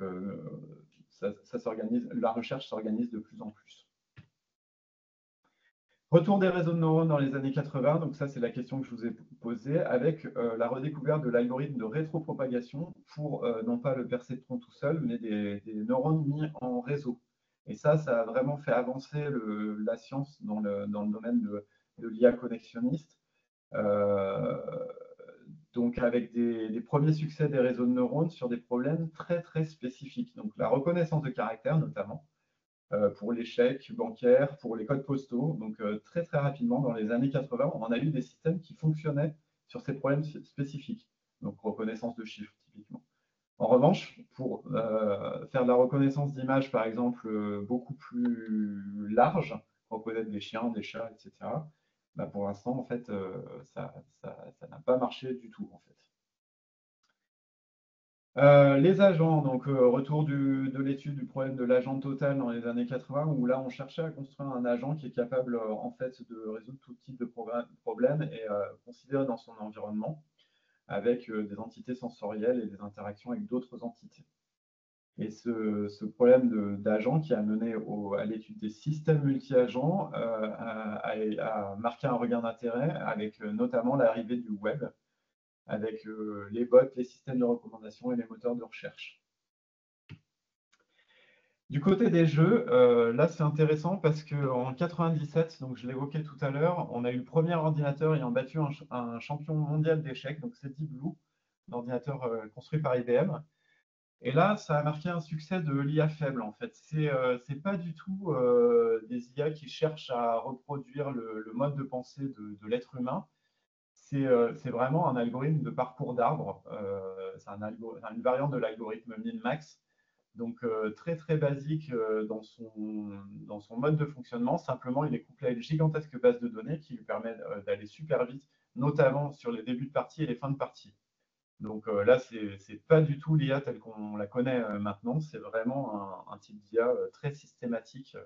ça s'organise, la recherche s'organise de plus en plus. Retour des réseaux de neurones dans les années 80, donc ça c'est la question que je vous ai posée, avec la redécouverte de l'algorithme de rétropropagation pour non pas le perceptron tout seul, mais des neurones mis en réseau. Et ça a vraiment fait avancer la science dans le domaine de l'IA connexionniste. Donc avec des premiers succès des réseaux de neurones sur des problèmes très très spécifiques. Donc la reconnaissance de caractères notamment, pour les chèques bancaires, pour les codes postaux. Donc très très rapidement, dans les années 80, on a eu des systèmes qui fonctionnaient sur ces problèmes spécifiques. Donc reconnaissance de chiffres typiquement. En revanche, pour faire de la reconnaissance d'images, par exemple, beaucoup plus large, reconnaître des chiens, des chats, etc., pour l'instant, en fait, ça n'a pas marché du tout, en fait. Les agents, donc retour de l'étude du problème de l'agent total dans les années 80, où là on cherchait à construire un agent qui est capable en fait de résoudre tout type de problème et considéré dans son environnement, avec des entités sensorielles et des interactions avec d'autres entités. Et ce problème d'agent qui a mené à l'étude des systèmes multi-agents a marqué un regain d'intérêt avec notamment l'arrivée du web, avec les bots, les systèmes de recommandation et les moteurs de recherche. Du côté des jeux, là c'est intéressant parce qu'en 97, donc je l'évoquais tout à l'heure, on a eu le premier ordinateur ayant battu un champion mondial d'échecs, donc c'est Deep Blue, l'ordinateur construit par IBM. Et là, ça a marqué un succès de l'IA faible, en fait. C'est pas du tout des IA qui cherchent à reproduire le mode de pensée de l'être humain. C'est vraiment un algorithme de parcours d'arbre. C'est une variante de l'algorithme min-max. Donc, très, très basique dans son mode de fonctionnement. Simplement, il est couplé à une gigantesque base de données qui lui permet d'aller super vite, notamment sur les débuts de partie et les fins de partie. Donc là, c'est pas du tout l'IA telle qu'on la connaît maintenant, c'est vraiment un type d'IA très systématique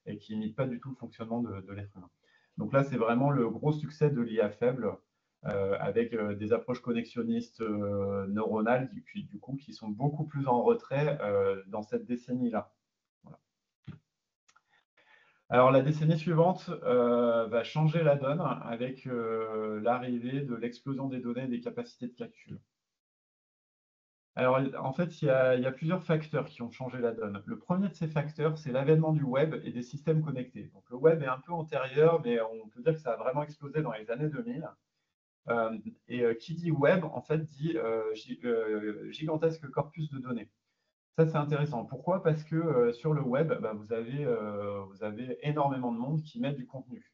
et qui imite pas du tout le fonctionnement de l'être humain. Donc là, c'est vraiment le gros succès de l'IA faible avec des approches connexionnistes neuronales du coup, qui sont beaucoup plus en retrait dans cette décennie-là. Voilà. Alors la décennie suivante va changer la donne avec l'arrivée de l'explosion des données et des capacités de calcul. Alors, en fait, il y a plusieurs facteurs qui ont changé la donne. Le premier de ces facteurs, c'est l'avènement du web et des systèmes connectés. Donc, le web est un peu antérieur, mais on peut dire que ça a vraiment explosé dans les années 2000. Qui dit web, en fait, dit gigantesque corpus de données. Ça, c'est intéressant. Pourquoi? Parce que sur le web, bah, vous avez énormément de monde qui met du contenu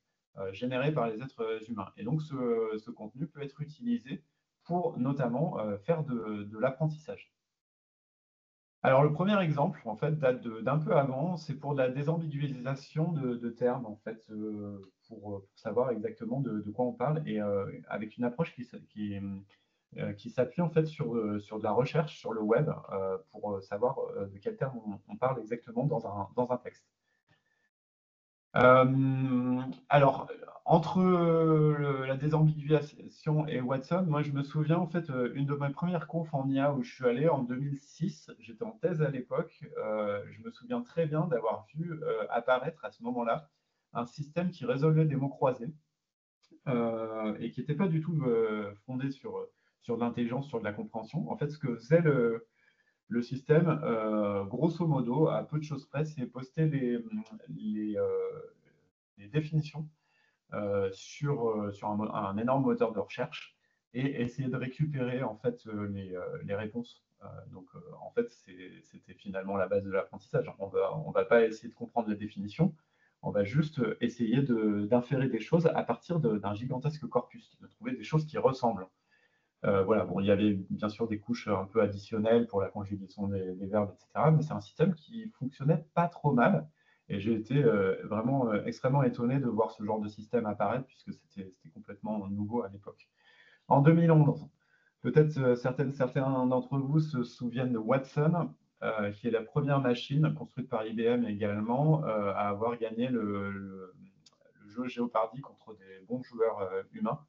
généré par les êtres humains. Et donc, ce contenu peut être utilisé pour notamment faire de l'apprentissage. Alors, le premier exemple, en fait, date d'un peu avant. C'est pour de la désambiguïsation de termes, en fait, pour savoir exactement de quoi on parle, et avec une approche qui s'appuie en fait sur de la recherche sur le web pour savoir de quel terme on parle exactement dans un texte. Alors, entre la désambiguïsation et Watson, moi je me souviens en fait une de mes premières confs en IA où je suis allé en 2006, j'étais en thèse à l'époque, je me souviens très bien d'avoir vu apparaître à ce moment-là un système qui résolvait des mots croisés et qui n'était pas du tout fondé sur de l'intelligence, sur de la compréhension. En fait, ce que faisait le système, grosso modo, à peu de choses près, c'est poster les, euh, les définitions sur un énorme moteur de recherche et essayer de récupérer en fait les réponses. En fait, c'était finalement la base de l'apprentissage. On va pas essayer de comprendre la définition, on va juste essayer d'inférer des choses à partir d'un gigantesque corpus, de trouver des choses qui ressemblent. Voilà, bon, il y avait bien sûr des couches un peu additionnelles pour la conjugaison des verbes, etc. Mais c'est un système qui fonctionnait pas trop mal. Et j'ai été vraiment extrêmement étonné de voir ce genre de système apparaître, puisque c'était complètement nouveau à l'époque. En 2011, peut-être certains d'entre vous se souviennent de Watson, qui est la première machine construite par IBM également à avoir gagné le jeu Jeopardy contre des bons joueurs humains.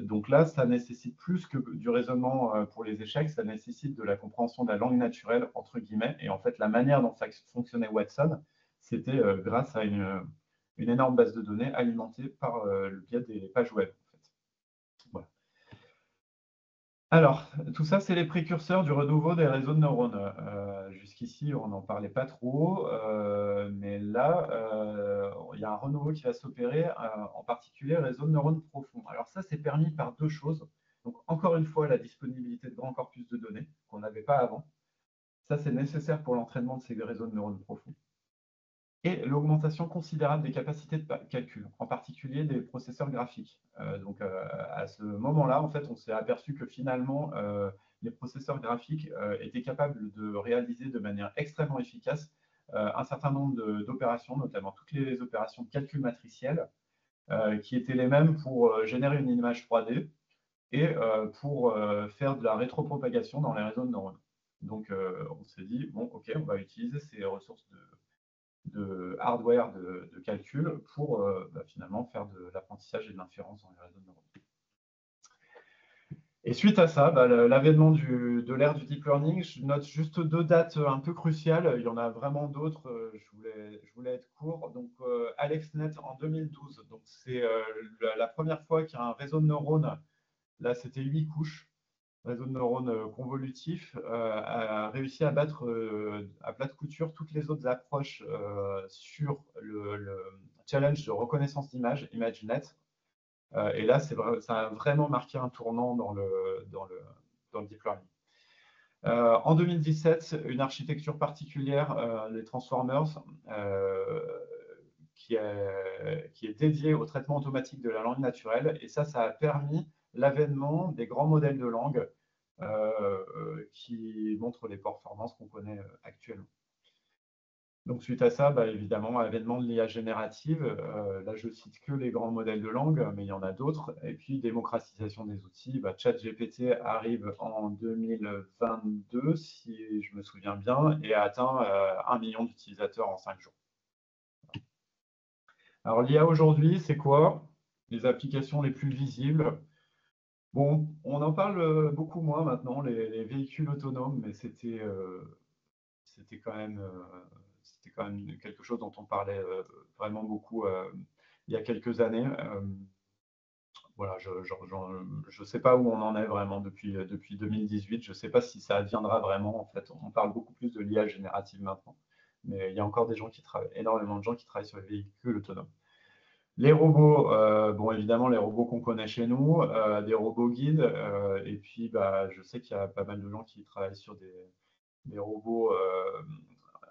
Donc là, ça nécessite plus que du raisonnement pour les échecs, ça nécessite de la compréhension de la langue naturelle, entre guillemets. Et en fait, la manière dont fonctionnait Watson, c'était grâce à une énorme base de données alimentée par le biais des pages web. En fait. Voilà. Alors, tout ça, c'est les précurseurs du renouveau des réseaux de neurones. Jusqu'ici, on n'en parlait pas trop, mais là, il y a un renouveau qui va s'opérer, en particulier réseau de neurones profonds. Alors ça, c'est permis par deux choses. Donc, encore une fois, la disponibilité de grands corpus de données qu'on n'avait pas avant. Ça, c'est nécessaire pour l'entraînement de ces réseaux de neurones profonds et l'augmentation considérable des capacités de calcul, en particulier des processeurs graphiques. À ce moment-là, en fait, on s'est aperçu que finalement, les processeurs graphiques étaient capables de réaliser de manière extrêmement efficace un certain nombre d'opérations, notamment toutes les opérations de calcul matriciel, qui étaient les mêmes pour générer une image 3D et pour faire de la rétropropagation dans les réseaux de neurones. Donc, on s'est dit, bon, OK, on va utiliser ces ressources de hardware de calcul pour finalement faire de l'apprentissage et de l'inférence dans les réseaux de neurones. Et suite à ça, l'avènement de l'ère du deep learning, je note juste deux dates un peu cruciales. Il y en a vraiment d'autres. Je voulais être court. Donc, AlexNet en 2012. Donc, c'est la première fois qu'il y a un réseau de neurones. Là, c'était 8 couches. Réseau de neurones convolutif a réussi à battre à plat de couture toutes les autres approches sur le challenge de reconnaissance d'image, ImageNet. Et là, ça a vraiment marqué un tournant dans le deep learning. En 2017, une architecture particulière, les Transformers, qui est dédiée au traitement automatique de la langue naturelle. Et ça a permis l'avènement des grands modèles de langue qui montrent les performances qu'on connaît actuellement. Donc, suite à ça, évidemment, avènement de l'IA générative, là, je cite que les grands modèles de langue, mais il y en a d'autres. Et puis, démocratisation des outils, ChatGPT arrive en 2022, si je me souviens bien, et a atteint 1 million d'utilisateurs en 5 jours. Alors, l'IA aujourd'hui, c'est quoi? Les applications les plus visibles. Bon, on en parle beaucoup moins maintenant, les véhicules autonomes, mais c'était quand même quelque chose dont on parlait vraiment beaucoup il y a quelques années. Voilà, je ne sais pas où on en est vraiment depuis 2018. Je ne sais pas si ça adviendra vraiment. En fait, on parle beaucoup plus de l'IA générative maintenant, mais il y a encore des gens qui travaillent, énormément de gens qui travaillent sur les véhicules autonomes. Les robots, bon, évidemment, les robots qu'on connaît chez nous, des robots guides, et puis je sais qu'il y a pas mal de gens qui travaillent sur des robots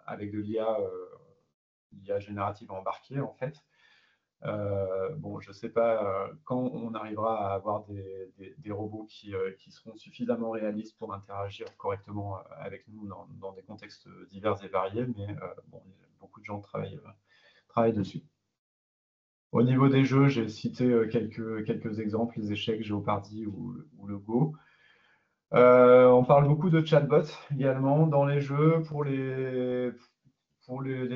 avec de l'IA générative embarquée, en fait. Bon, je ne sais pas quand on arrivera à avoir des robots qui seront suffisamment réalistes pour interagir correctement avec nous dans des contextes divers et variés, mais bon, beaucoup de gens travaillent dessus. Au niveau des jeux, j'ai cité quelques exemples, les échecs, Jeopardy ou le Go. On parle beaucoup de chatbots également dans les jeux pour les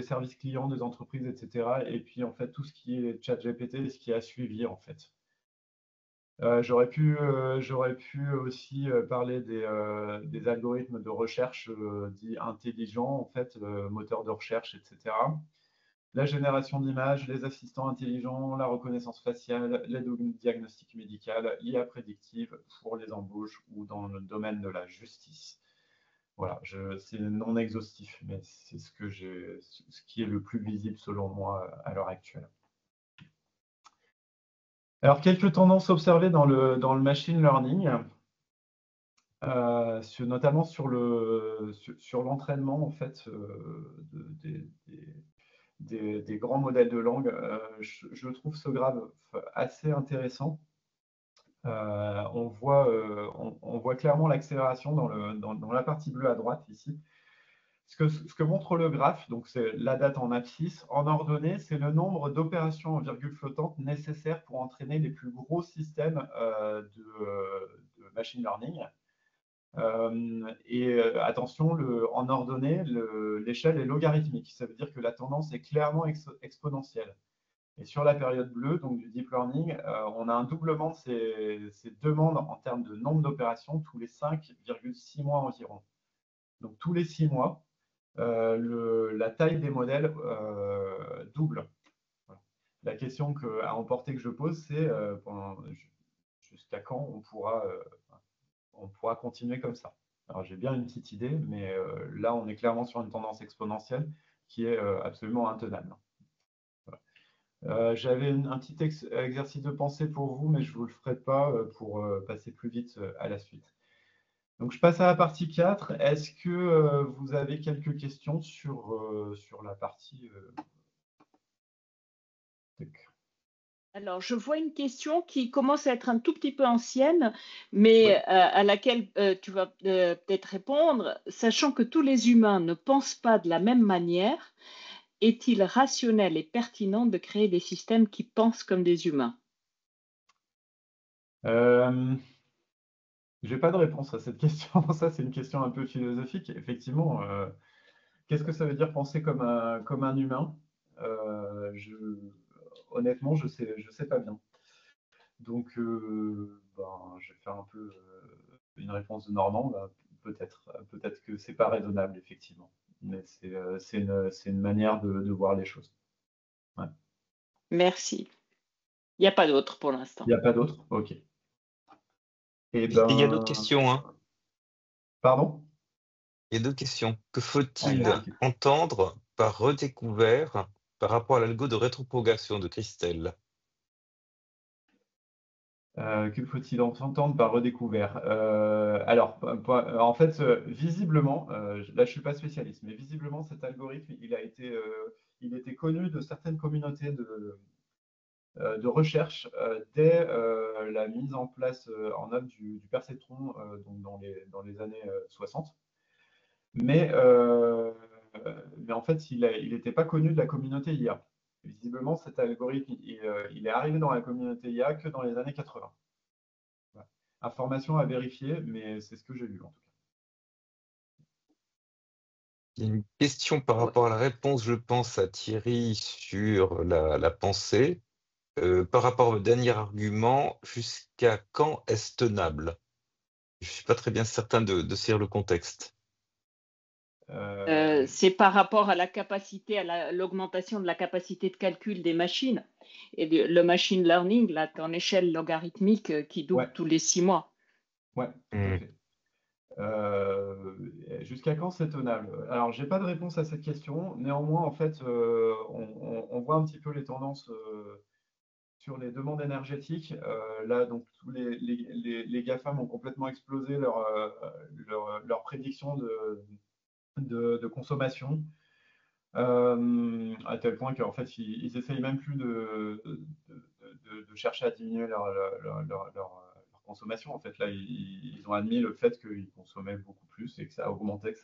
services clients des entreprises, etc. Et puis, en fait, tout ce qui est ChatGPT, ce qui a suivi, en fait. J'aurais pu aussi parler des algorithmes de recherche dits intelligents, en fait, moteurs de recherche, etc. La génération d'images, les assistants intelligents, la reconnaissance faciale, les diagnostics médicaux, l'IA prédictive pour les embauches ou dans le domaine de la justice. Voilà, c'est non exhaustif, mais c'est ce qui est le plus visible selon moi à l'heure actuelle. Alors, quelques tendances observées dans le machine learning, notamment sur l'entraînement en fait des grands modèles de langue. Je trouve ce graphe assez intéressant. On voit clairement l'accélération dans la partie bleue à droite ici. Ce que montre le graphe, donc c'est la date en abscisse, en ordonnée, c'est le nombre d'opérations en virgule flottante nécessaires pour entraîner les plus gros systèmes de machine learning. Attention, en ordonnée, l'échelle est logarithmique. Ça veut dire que la tendance est clairement exponentielle. Et sur la période bleue, donc du deep learning, on a un doublement de ces demandes en termes de nombre d'opérations tous les 5,6 mois environ. Donc tous les 6 mois, la taille des modèles double. Voilà. La question à emporter que je pose, c'est jusqu'à quand on pourra continuer comme ça. Alors j'ai bien une petite idée, mais là on est clairement sur une tendance exponentielle qui est absolument intenable. Voilà. J'avais un petit exercice de pensée pour vous, mais je ne vous le ferai pas pour passer plus vite à la suite. Donc, je passe à la partie 4. Est-ce que vous avez quelques questions sur la partie Alors, je vois une question qui commence à être un tout petit peu ancienne, mais Oui. à laquelle tu vas peut-être répondre. Sachant que tous les humains ne pensent pas de la même manière, est-il rationnel et pertinent de créer des systèmes qui pensent comme des humains? Je n'ai pas de réponse à cette question. Ça, c'est une question un peu philosophique. Effectivement, qu'est-ce que ça veut dire penser comme un humain? Honnêtement, je sais pas bien. Donc, je vais faire un peu une réponse de Normand. Peut-être que c'est pas raisonnable, effectivement. Mais c'est une manière de voir les choses. Ouais. Merci. Il n'y a pas d'autre pour Il l'instant. n'y a pas d'autre? Ok. Il y a d'autres questions, hein. Pardon? Il y a d'autres questions. Que Ah, il y faut-il a d'autres questions. entendre par redécouvert par rapport à l'algo de rétropropagation de Christelle? Que faut-il entendre par redécouvert? Alors, en fait, visiblement, là je ne suis pas spécialiste, mais visiblement cet algorithme, il était connu de certaines communautés de recherche dès la mise en place en œuvre du perceptron donc dans les années 60. Mais mais en fait, il n'était pas connu de la communauté IA. Visiblement, cet algorithme, il est arrivé dans la communauté IA que dans les années 80. Voilà. Information à vérifier, mais c'est ce que j'ai lu en tout cas. Il y a une question par Ouais. rapport à la réponse, je pense, à Thierry sur la pensée. Par rapport au dernier argument, jusqu'à quand est-ce tenable? Je ne suis pas très bien certain de saisir le contexte. C'est par rapport à la capacité, à l'augmentation de la capacité de calcul des machines. Et le machine learning, là, est en échelle logarithmique qui double Ouais. tous les 6 mois. Ouais, tout à fait. Jusqu'à quand c'est tenable? Alors, j'ai pas de réponse à cette question. Néanmoins, en fait, on voit un petit peu les tendances sur les demandes énergétiques. Là, donc, tous les GAFAM ont complètement explosé leur prédiction de consommation, à tel point qu'en fait, ils essayent même plus de chercher à diminuer leur consommation. En fait, là, ils ont admis le fait qu'ils consommaient beaucoup plus et que ça augmentait,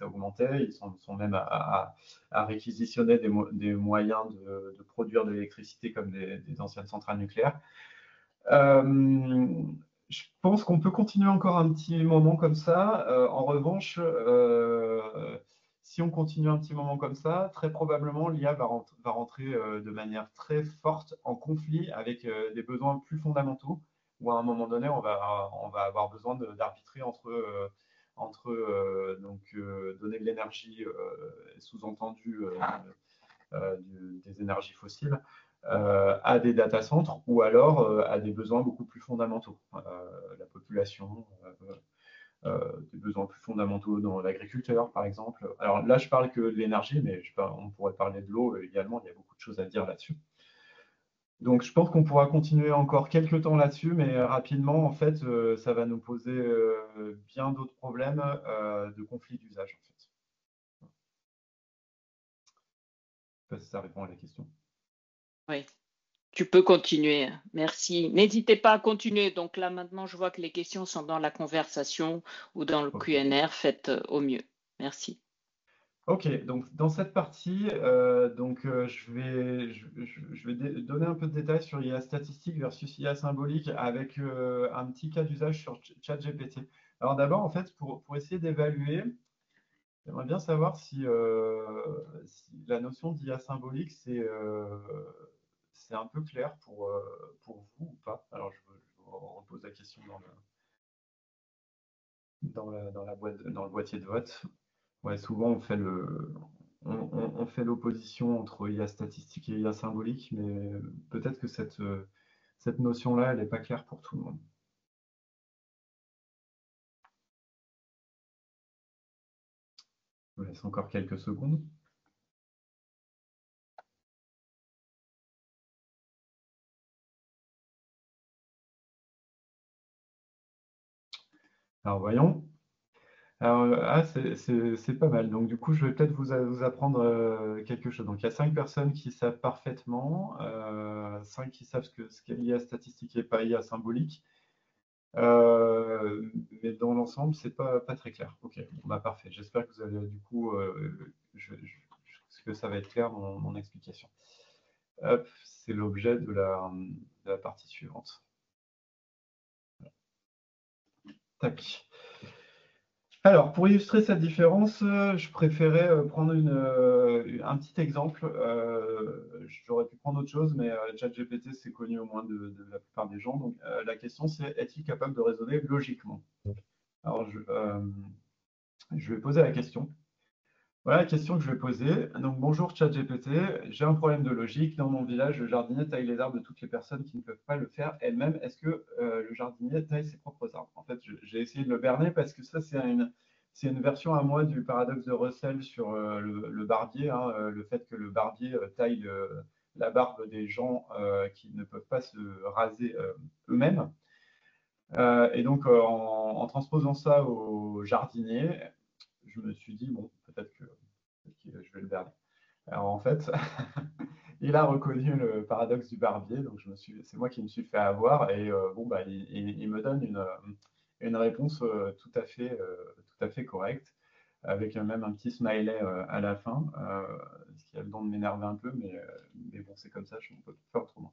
Ils sont même à réquisitionner des moyens de produire de l'électricité comme des anciennes centrales nucléaires. Je pense qu'on peut continuer encore un petit moment comme ça. En revanche, si on continue un petit moment comme ça, très probablement l'IA va rentrer de manière très forte en conflit avec des besoins plus fondamentaux, où à un moment donné, on va avoir besoin d'arbitrer entre donner de l'énergie, sous-entendu des énergies fossiles, à des data centres ou alors à des besoins beaucoup plus fondamentaux. La population, des besoins plus fondamentaux dans l'agriculteur, par exemple. Alors là, je parle que de l'énergie, mais on pourrait parler de l'eau également. Il y a beaucoup de choses à dire là-dessus. Donc, je pense qu'on pourra continuer encore quelques temps là-dessus, mais rapidement, en fait, ça va nous poser bien d'autres problèmes de conflit d'usage, en fait. Je ne sais pas si ça répond à la question. Oui, tu peux continuer. Merci. N'hésitez pas à continuer. Donc là, maintenant, je vois que les questions sont dans la conversation ou dans le Q&R. Faites au mieux. Merci. Ok, donc dans cette partie, je vais donner un peu de détails sur IA statistique versus IA symbolique avec un petit cas d'usage sur ChatGPT. Alors d'abord, en fait, pour essayer d'évaluer, j'aimerais bien savoir si la notion d'IA symbolique, c'est un peu clair pour vous ou pas. Alors je vous repose la question dans le boîtier de vote. Ouais, souvent on fait l'opposition entre IA statistique et IA symbolique, mais peut-être que cette notion-là, elle n'est pas claire pour tout le monde. Je vous laisse encore quelques secondes. Alors voyons. Alors, c'est pas mal. Donc du coup, je vais peut-être vous apprendre quelque chose. Donc il y a 5 personnes qui savent parfaitement, 5 qui savent ce qu'est l'IA statistique et pas l'IA symbolique. Mais dans l'ensemble, c'est pas très clair. Ok, bon, bah, parfait. J'espère que vous avez du coup, que ça va être clair dans mon explication. Hop, c'est l'objet de la partie suivante. Tac. Alors, pour illustrer cette différence, je préférais prendre un petit exemple. J'aurais pu prendre autre chose, mais ChatGPT, c'est connu au moins de la plupart des gens. Donc, la question, c'est est-il capable de raisonner logiquement? Alors, je vais poser la question. Voilà la question que je vais poser. Donc, bonjour ChatGPT, j'ai un problème de logique. Dans mon village, le jardinier taille les arbres de toutes les personnes qui ne peuvent pas le faire elles-mêmes. Est-ce que le jardinier taille ses propres arbres? En fait, j'ai essayé de le berner parce que ça, c'est une version à moi du paradoxe de Russell sur le barbier, hein, le fait que le barbier taille la barbe des gens qui ne peuvent pas se raser eux-mêmes. Et donc, en transposant ça au jardinier, je me suis dit, bon, peut-être que je vais le berner. Alors en fait, il a reconnu le paradoxe du barbier, donc c'est moi qui me suis fait avoir, et bon, bah, il me donne une réponse tout à fait correcte. avec même un petit smiley à la fin, ce qui a le don de m'énerver un peu, mais bon, c'est comme ça, je ne peux pas faire autrement.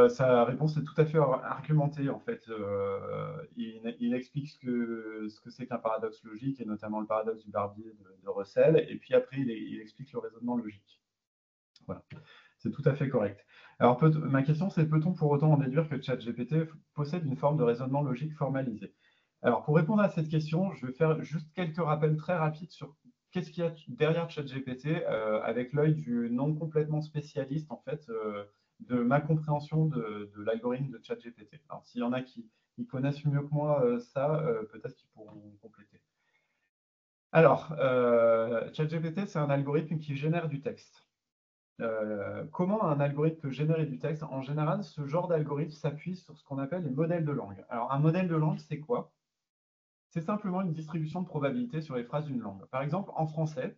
Sa réponse est tout à fait argumentée, en fait. Il explique ce que c'est qu'un paradoxe logique, et notamment le paradoxe du barbier de Russell, et puis après, il explique le raisonnement logique. Voilà, c'est tout à fait correct. Alors, ma question, c'est peut-on pour autant en déduire que ChatGPT possède une forme de raisonnement logique formalisé? Alors, pour répondre à cette question, je vais faire juste quelques rappels très rapides sur qu'est-ce qu'il y a derrière ChatGPT, avec l'œil du non complètement spécialiste, en fait, de ma compréhension de l'algorithme de ChatGPT. Alors, s'il y en a qui connaissent mieux que moi ça, peut-être qu'ils pourront compléter. Alors, ChatGPT, c'est un algorithme qui génère du texte. Comment un algorithme peut générer du texte? En général, ce genre d'algorithme s'appuie sur ce qu'on appelle les modèles de langue. Alors, un modèle de langue, c'est quoi? C'est simplement une distribution de probabilité sur les phrases d'une langue. Par exemple, en français,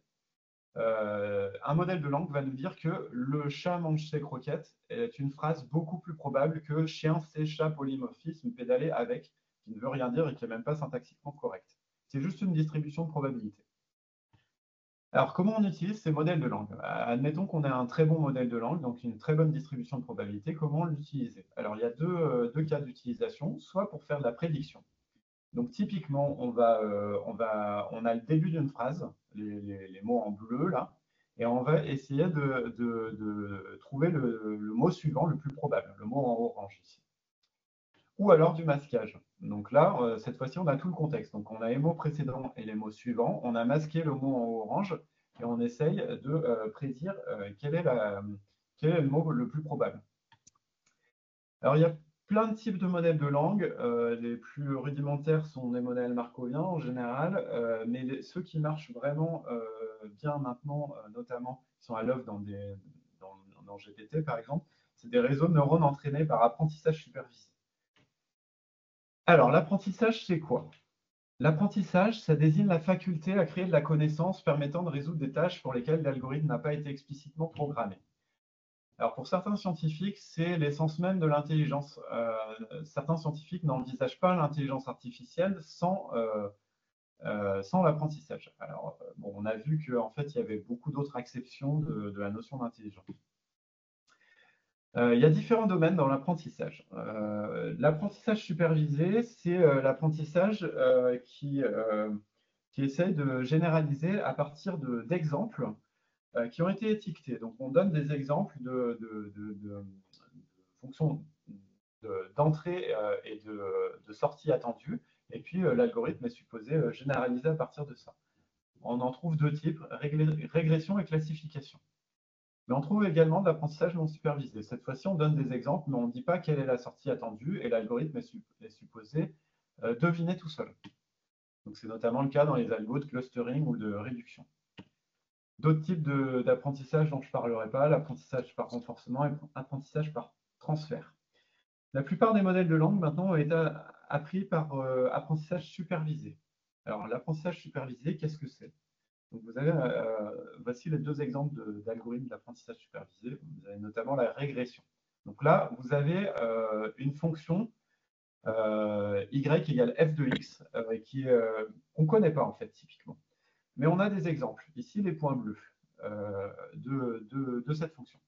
un modèle de langue va nous dire que le chat mange ses croquettes est une phrase beaucoup plus probable que chien, c'est chat, polymorphisme, pédaler avec, qui ne veut rien dire et qui n'est même pas syntaxiquement correct. C'est juste une distribution de probabilité. Alors, comment on utilise ces modèles de langue? Admettons qu'on a un très bon modèle de langue, donc une très bonne distribution de probabilité. Comment l'utiliser? Alors, il y a deux cas d'utilisation, soit pour faire de la prédiction. Donc, typiquement, on a le début d'une phrase, les mots en bleu, là, et on va essayer de trouver le mot suivant le plus probable, le mot en orange ici. Ou alors du masquage. Donc là, cette fois-ci, on a tout le contexte. Donc, on a les mots précédents et les mots suivants. On a masqué le mot en orange et on essaye de prédire quel est le mot le plus probable. Alors, il y a plein de types de modèles de langue. Les plus rudimentaires sont les modèles markoviens en général, mais ceux qui marchent vraiment bien maintenant, notamment, qui sont à l'œuvre dans GPT, par exemple, c'est des réseaux de neurones entraînés par apprentissage supervisé. Alors, l'apprentissage, c'est quoi? L'apprentissage, ça désigne la faculté à créer de la connaissance permettant de résoudre des tâches pour lesquelles l'algorithme n'a pas été explicitement programmé. Alors, pour certains scientifiques, c'est l'essence même de l'intelligence. Certains scientifiques n'envisagent pas l'intelligence artificielle sans l'apprentissage. Alors, bon, on a vu qu'en fait, il y avait beaucoup d'autres acceptions de la notion d'intelligence. Il y a différents domaines dans l'apprentissage. L'apprentissage supervisé, c'est l'apprentissage qui essaie de généraliser à partir d'exemples qui ont été étiquetés. Donc, on donne des exemples de fonctions d'entrée et de sortie attendues, et puis l'algorithme est supposé généraliser à partir de ça. On en trouve deux types, régression et classification. Mais on trouve également de l'apprentissage non supervisé. Cette fois-ci, on donne des exemples, mais on ne dit pas quelle est la sortie attendue, et l'algorithme est supposé deviner tout seul. Donc, c'est notamment le cas dans les algos de clustering ou de réduction. D'autres types d'apprentissage dont je ne parlerai pas, l'apprentissage par renforcement et l'apprentissage par transfert. La plupart des modèles de langue maintenant ont été appris par apprentissage supervisé. Alors, l'apprentissage supervisé, qu'est-ce que c'est? Donc, voici les deux exemples d'algorithmes d'apprentissage supervisé. Vous avez notamment la régression. Donc là, vous avez une fonction y égale f de x qu'on ne connaît pas en fait typiquement. Mais on a des exemples. Ici, les points bleus de cette fonction.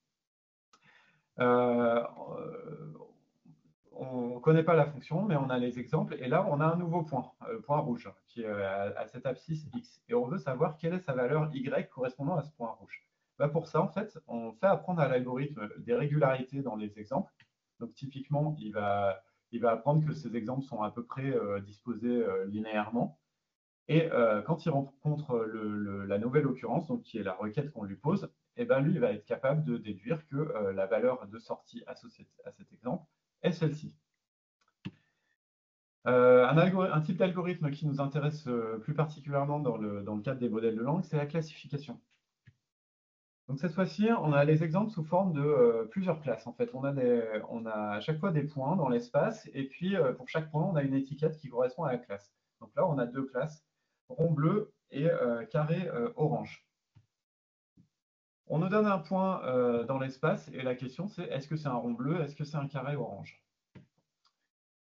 On ne connaît pas la fonction, mais on a les exemples. Et là, on a un nouveau point, point rouge, qui est à cette abscisse x. Et on veut savoir quelle est sa valeur y correspondant à ce point rouge. Bah pour ça, en fait, on fait apprendre à l'algorithme des régularités dans les exemples. Donc, typiquement, il va apprendre que ces exemples sont à peu près disposés linéairement. Et quand il rencontre la nouvelle occurrence, donc qui est la requête qu'on lui pose, eh ben, lui, il va être capable de déduire que la valeur de sortie associée à cet exemple est celle-ci. Un type d'algorithme qui nous intéresse plus particulièrement dans le cadre des modèles de langue, c'est la classification. Donc cette fois-ci, on a les exemples sous forme de plusieurs classes. En fait, on a à chaque fois des points dans l'espace, et puis pour chaque point, on a une étiquette qui correspond à la classe. Donc là, on a deux classes, rond bleu et carré orange. On nous donne un point dans l'espace, et la question c'est, est-ce que c'est un rond bleu, est-ce que c'est un carré orange?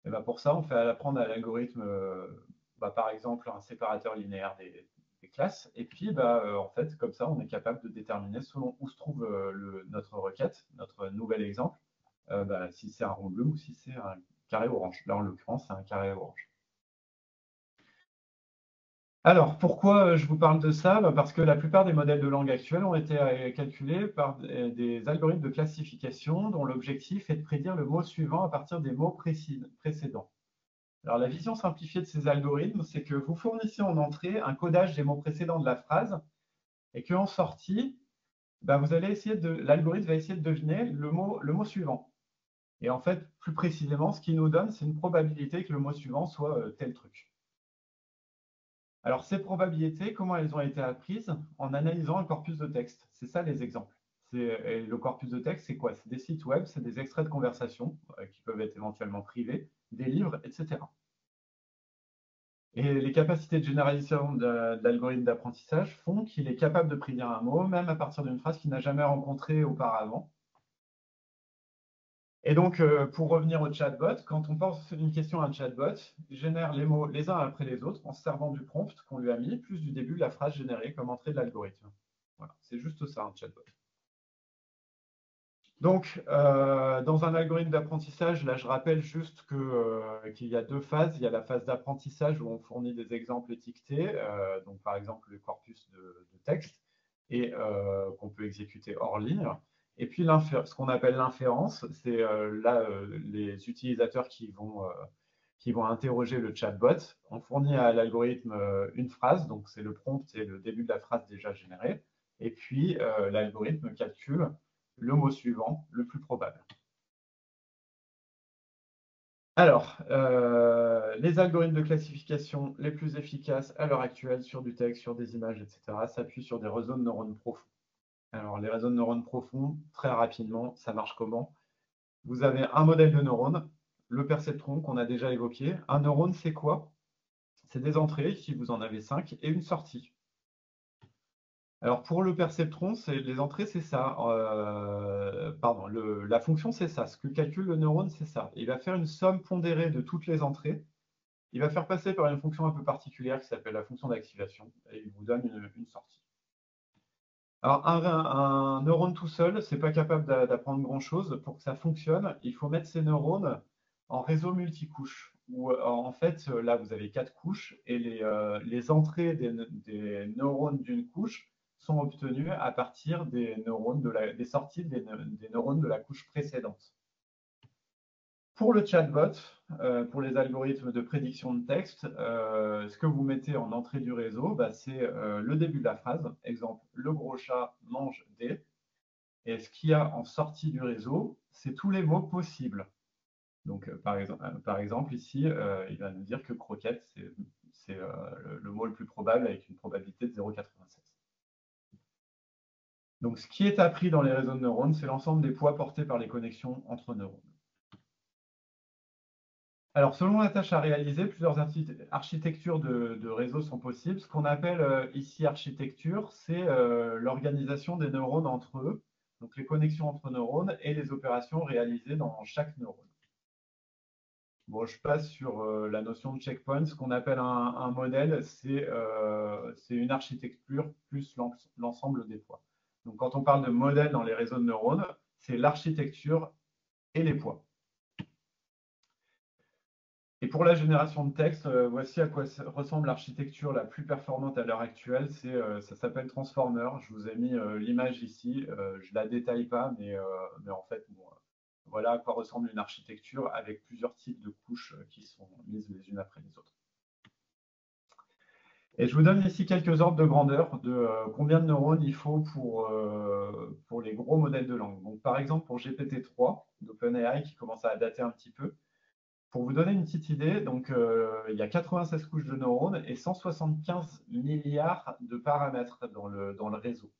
Et bien pour ça, on fait apprendre à l'algorithme par exemple un séparateur linéaire des classes. Et puis, en fait, comme ça, on est capable de déterminer selon où se trouve notre requête, notre nouvel exemple, si c'est un rond bleu ou si c'est un carré orange. Là, en l'occurrence, c'est un carré orange. Alors, pourquoi je vous parle de ça? Parce que la plupart des modèles de langue actuels ont été calculés par des algorithmes de classification dont l'objectif est de prédire le mot suivant à partir des mots précédents. Alors, la vision simplifiée de ces algorithmes, c'est que vous fournissez en entrée un codage des mots précédents de la phrase et qu'en sortie, l'algorithme va essayer de deviner le mot suivant. Et en fait, plus précisément, ce qu'il nous donne, c'est une probabilité que le mot suivant soit tel truc. Alors, ces probabilités, comment elles ont été apprises? En analysant un corpus de texte. C'est ça les exemples. Et le corpus de texte, c'est quoi? C'est des sites web, c'est des extraits de conversation qui peuvent être éventuellement privés, des livres, etc. Et les capacités de généralisation de l'algorithme d'apprentissage font qu'il est capable de prédire un mot, même à partir d'une phrase qu'il n'a jamais rencontrée auparavant. Et donc, pour revenir au chatbot, quand on pense une question à un chatbot, il génère les mots les uns après les autres en se servant du prompt qu'on lui a mis, plus du début de la phrase générée comme entrée de l'algorithme. Voilà, c'est juste ça, un chatbot. Donc, dans un algorithme d'apprentissage, là, je rappelle juste qu'il y a deux phases. Il y a la phase d'apprentissage où on fournit des exemples étiquetés, donc par exemple le corpus de texte, et qu'on peut exécuter hors ligne. Et puis, ce qu'on appelle l'inférence, c'est les utilisateurs qui vont interroger le chatbot. On fournit à l'algorithme une phrase, donc c'est le prompt et le début de la phrase déjà générée. Et puis, l'algorithme calcule le mot suivant, le plus probable. Alors, les algorithmes de classification les plus efficaces à l'heure actuelle sur du texte, sur des images, etc., s'appuient sur des réseaux de neurones profonds. Alors, les réseaux de neurones profonds, très rapidement, ça marche comment? Vous avez un modèle de neurone, le perceptron qu'on a déjà évoqué. Un neurone, c'est quoi? C'est des entrées, si vous en avez 5, et une sortie. Alors, pour le perceptron, les entrées, c'est ça. La fonction, c'est ça. Ce que calcule le neurone, c'est ça. Il va faire une somme pondérée de toutes les entrées. Il va faire passer par une fonction un peu particulière qui s'appelle la fonction d'activation, et il vous donne une sortie. Alors, un neurone tout seul, c'est pas capable d'apprendre grand-chose. Pour que ça fonctionne, il faut mettre ces neurones en réseau multicouche. Où, en fait, là, vous avez 4 couches, et les entrées des neurones d'une couche sont obtenues à partir des sorties des neurones de la couche précédente. Pour le chatbot, pour les algorithmes de prédiction de texte, ce que vous mettez en entrée du réseau, c'est le début de la phrase. Exemple, le gros chat mange des. Et ce qu'il y a en sortie du réseau, c'est tous les mots possibles. Donc, par exemple, ici, il va nous dire que croquette, c'est le mot le plus probable avec une probabilité de 0,96. Donc, ce qui est appris dans les réseaux de neurones, c'est l'ensemble des poids portés par les connexions entre neurones. Alors, selon la tâche à réaliser, plusieurs architectures de réseaux sont possibles. Ce qu'on appelle ici architecture, c'est l'organisation des neurones entre eux, donc les connexions entre neurones et les opérations réalisées dans chaque neurone. Bon, je passe sur la notion de checkpoint. Ce qu'on appelle un modèle, c'est une architecture plus l'ensemble des poids. Donc, quand on parle de modèle dans les réseaux de neurones, c'est l'architecture et les poids. Et pour la génération de texte, voici à quoi ressemble l'architecture la plus performante à l'heure actuelle. Ça s'appelle Transformer. Je vous ai mis l'image ici. Je ne la détaille pas, mais en fait, voilà à quoi ressemble une architecture avec plusieurs types de couches qui sont mises les unes après les autres. Et je vous donne ici quelques ordres de grandeur de combien de neurones il faut pour les gros modèles de langue. Donc, par exemple, pour GPT-3 d'OpenAI, qui commence à dater un petit peu, pour vous donner une petite idée, donc, il y a 96 couches de neurones et 175 milliards de paramètres dans le réseau.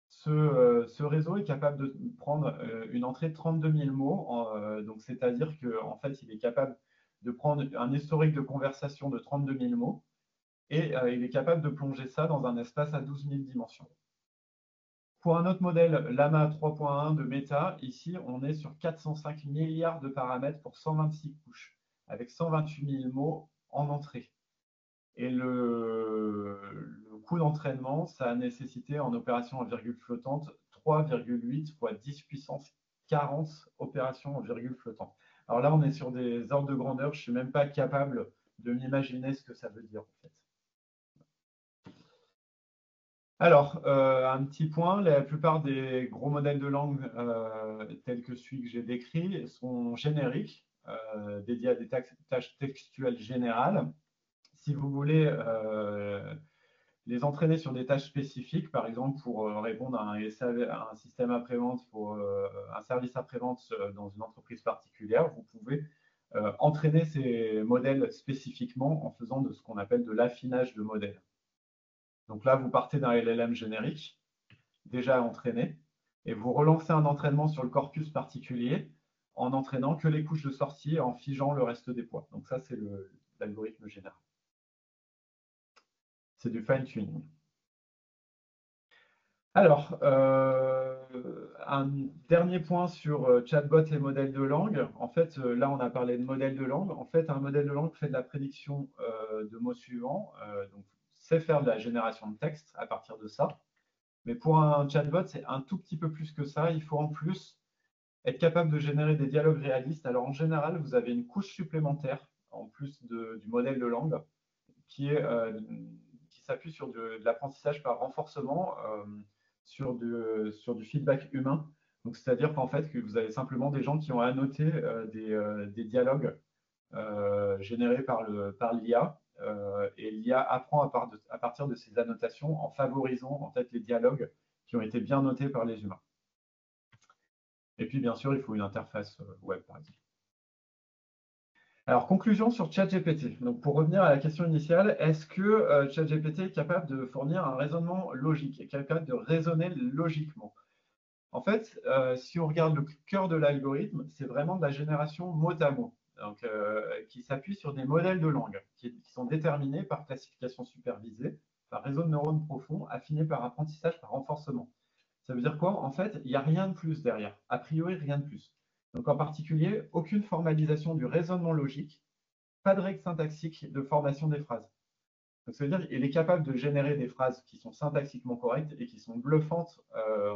Ce réseau est capable de prendre une entrée de 32 000 mots, donc c'est-à-dire qu'en fait, il est capable de prendre un historique de conversation de 32 000 mots et il est capable de plonger ça dans un espace à 12 000 dimensions. Pour un autre modèle, Llama 3.1 de Meta, ici, on est sur 405 milliards de paramètres pour 126 couches, avec 128 000 mots en entrée. Et le coût d'entraînement, ça a nécessité en opération en virgule flottante 3,8 fois 10 puissance 40 opérations en virgule flottante. Alors là, on est sur des ordres de grandeur, je ne suis même pas capable de m'imaginer ce que ça veut dire en fait. Alors, un petit point, la plupart des gros modèles de langue tels que celui que j'ai décrit sont génériques, dédiés à des tâches textuelles générales. Si vous voulez les entraîner sur des tâches spécifiques, par exemple pour répondre à un système après-vente, pour un service après-vente dans une entreprise particulière, vous pouvez entraîner ces modèles spécifiquement en faisant de ce qu'on appelle de l'affinage de modèles. Donc là, vous partez d'un LLM générique, déjà entraîné, et vous relancez un entraînement sur le corpus particulier en entraînant que les couches de sortie et en figeant le reste des poids. Donc ça, c'est l'algorithme général. C'est du fine-tuning. Alors, un dernier point sur chatbot et modèle de langue. En fait, là, on a parlé de modèle de langue. En fait, un modèle de langue fait de la prédiction de mots suivants. Donc, sait faire de la génération de texte à partir de ça. Mais pour un chatbot, c'est un tout petit peu plus que ça. Il faut en plus être capable de générer des dialogues réalistes. Alors, en général, vous avez une couche supplémentaire en plus du modèle de langue qui s'appuie sur de l'apprentissage par renforcement, sur du feedback humain. Donc, c'est-à-dire qu'en fait, que vous avez simplement des gens qui ont annoté des dialogues générés par l'IA, et l'IA apprend à partir de ces annotations en favorisant en fait les dialogues qui ont été bien notés par les humains. Et puis, bien sûr, il faut une interface web, par exemple. Alors, conclusion sur ChatGPT. Donc, pour revenir à la question initiale, est-ce que ChatGPT est capable de fournir un raisonnement logique, est capable de raisonner logiquement? En fait, si on regarde le cœur de l'algorithme, c'est vraiment de la génération mot à mot, donc, qui s'appuie sur des modèles de langue qui sont déterminés par classification supervisée, par réseau de neurones profonds, affinés par apprentissage par renforcement. Ça veut dire quoi? En fait, il n'y a rien de plus derrière. A priori, rien de plus. Donc, en particulier, aucune formalisation du raisonnement logique, pas de règle syntaxique de formation des phrases. Donc, ça veut dire qu'il est capable de générer des phrases qui sont syntaxiquement correctes et qui sont bluffantes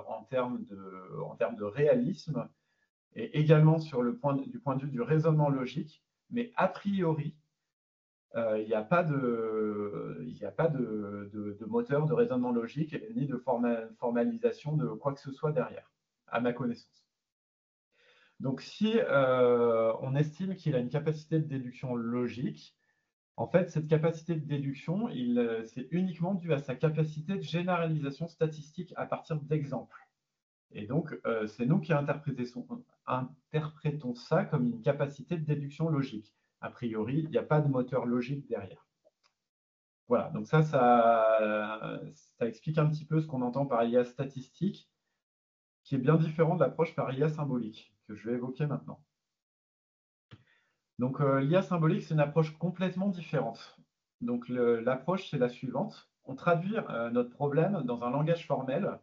en termes de réalisme, et également du point de vue du raisonnement logique, mais a priori, il n'y a pas de moteur de raisonnement logique ni de formalisation de quoi que ce soit derrière, à ma connaissance. Donc, si on estime qu'il a une capacité de déduction logique, en fait, cette capacité de déduction, c'est uniquement dû à sa capacité de généralisation statistique à partir d'exemples. Et donc, c'est nous qui interprétons ça comme une capacité de déduction logique. A priori, il n'y a pas de moteur logique derrière. Voilà, donc ça explique un petit peu ce qu'on entend par IA statistique, qui est bien différent de l'approche par IA symbolique, que je vais évoquer maintenant. Donc, l'IA symbolique, c'est une approche complètement différente. Donc, l'approche, c'est la suivante. On traduit notre problème dans un langage formel,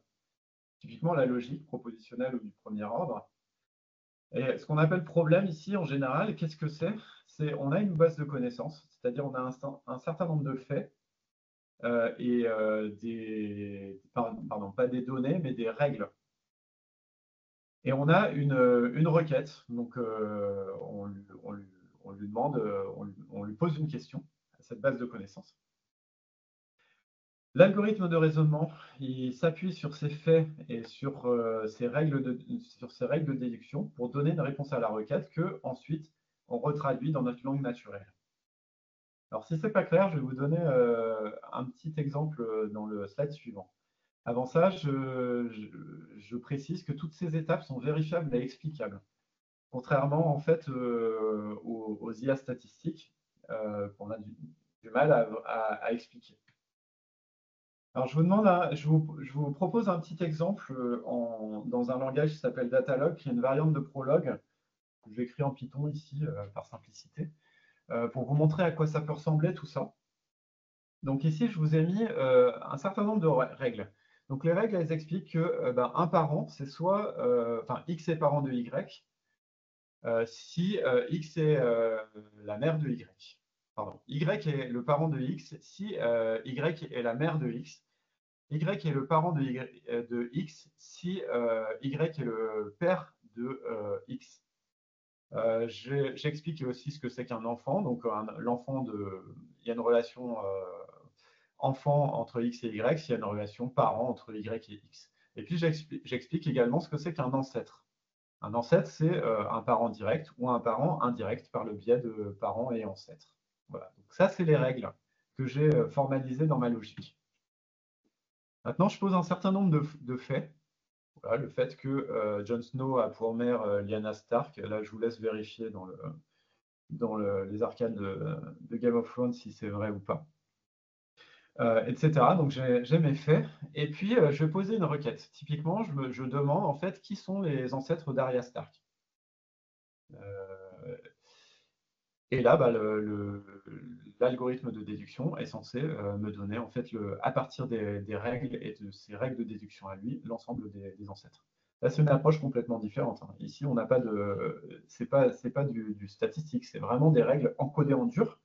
typiquement la logique propositionnelle ou du premier ordre. Et ce qu'on appelle problème ici, en général, qu'est-ce que c'est? On a une base de connaissances, c'est-à-dire on a un certain nombre de faits et pas des données, mais des règles. Et on a une requête, donc on lui demande, on lui pose une question à cette base de connaissances. L'algorithme de raisonnement, il s'appuie sur ces faits et sur ces règles de déduction pour donner une réponse à la requête que ensuite on retraduit dans notre langue naturelle. Alors, si ce n'est pas clair, je vais vous donner un petit exemple dans le slide suivant. Avant ça, je précise que toutes ces étapes sont vérifiables et explicables. Contrairement en fait aux IA statistiques qu'on a du mal à expliquer. Alors je vous propose un petit exemple dans un langage qui s'appelle Datalog, qui est une variante de Prolog, que j'écris en Python ici par simplicité, pour vous montrer à quoi ça peut ressembler tout ça. Donc ici, je vous ai mis un certain nombre de règles. Donc les règles, elles expliquent que un parent, c'est soit, X est parent de Y, si X est la mère de Y. pardon, Y est le parent de X si Y est la mère de X. Y est le parent de X si Y est le père de X. J'explique aussi ce que c'est qu'un enfant. Donc, il y a une relation enfant entre X et Y, s'il y a une relation parent entre Y et X. Et puis, j'explique également ce que c'est qu'un ancêtre. Un ancêtre, c'est un parent direct ou un parent indirect par le biais de parents et ancêtres. Voilà. Donc, ça, c'est les règles que j'ai formalisées dans ma logique. Maintenant, je pose un certain nombre de faits. Voilà, le fait que Jon Snow a pour mère Lyanna Stark, là, je vous laisse vérifier les arcades de Game of Thrones si c'est vrai ou pas. Etc. Donc j'ai mes faits. Et puis je vais poser une requête. Typiquement, je demande en fait qui sont les ancêtres d'Arya Stark. Et là, bah, l'algorithme de déduction est censé me donner en fait à partir des règles et de ces règles de déduction à lui, l'ensemble des ancêtres. Là, c'est une approche complètement différente, hein. Ici, on n'a pas c'est pas du statistique, c'est vraiment des règles encodées en dur.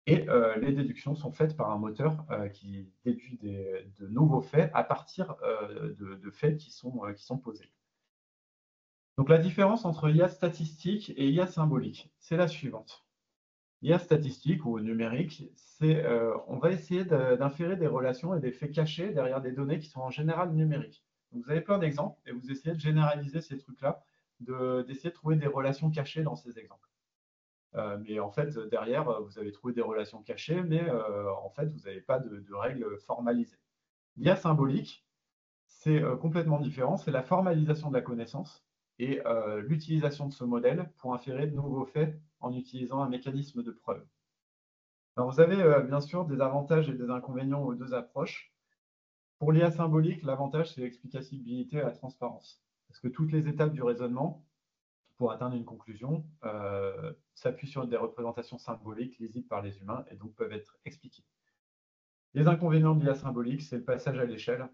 Et les déductions sont faites par un moteur qui déduit de nouveaux faits à partir de faits qui sont posés. Donc la différence entre IA statistique et IA symbolique, c'est la suivante. IA statistique ou numérique, on va essayer d'inférer des relations et des faits cachés derrière des données qui sont en général numériques. Donc vous avez plein d'exemples et vous essayez de généraliser ces trucs-là, d'essayer de trouver des relations cachées dans ces exemples. Mais en fait, derrière, vous avez trouvé des relations cachées, mais en fait, vous n'avez pas de règles formalisées. L'IA symbolique, c'est complètement différent. C'est la formalisation de la connaissance et l'utilisation de ce modèle pour inférer de nouveaux faits en utilisant un mécanisme de preuve. Alors, vous avez bien sûr des avantages et des inconvénients aux deux approches. Pour l'IA symbolique, l'avantage, c'est l'explicabilité et la transparence. Parce que toutes les étapes du raisonnement, pour atteindre une conclusion, s'appuient sur des représentations symboliques lisibles par les humains et donc peuvent être expliquées. Les inconvénients de l'IA symbolique, c'est le passage à l'échelle.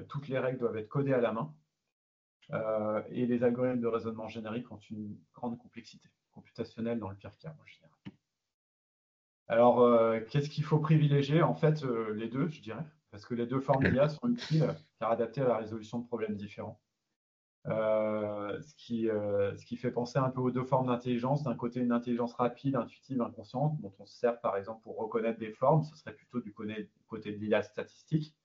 Toutes les règles doivent être codées à la main et les algorithmes de raisonnement générique ont une grande complexité computationnelle dans le pire cas en général. Alors, qu'est-ce qu'il faut privilégier? En fait, les deux, je dirais, parce que les deux formes d'IA sont utiles car adaptées à la résolution de problèmes différents. Ce qui fait penser un peu aux deux formes d'intelligence. D'un côté, une intelligence rapide, intuitive, inconsciente, dont on se sert par exemple pour reconnaître des formes, ce serait plutôt du côté de l'IA statistique.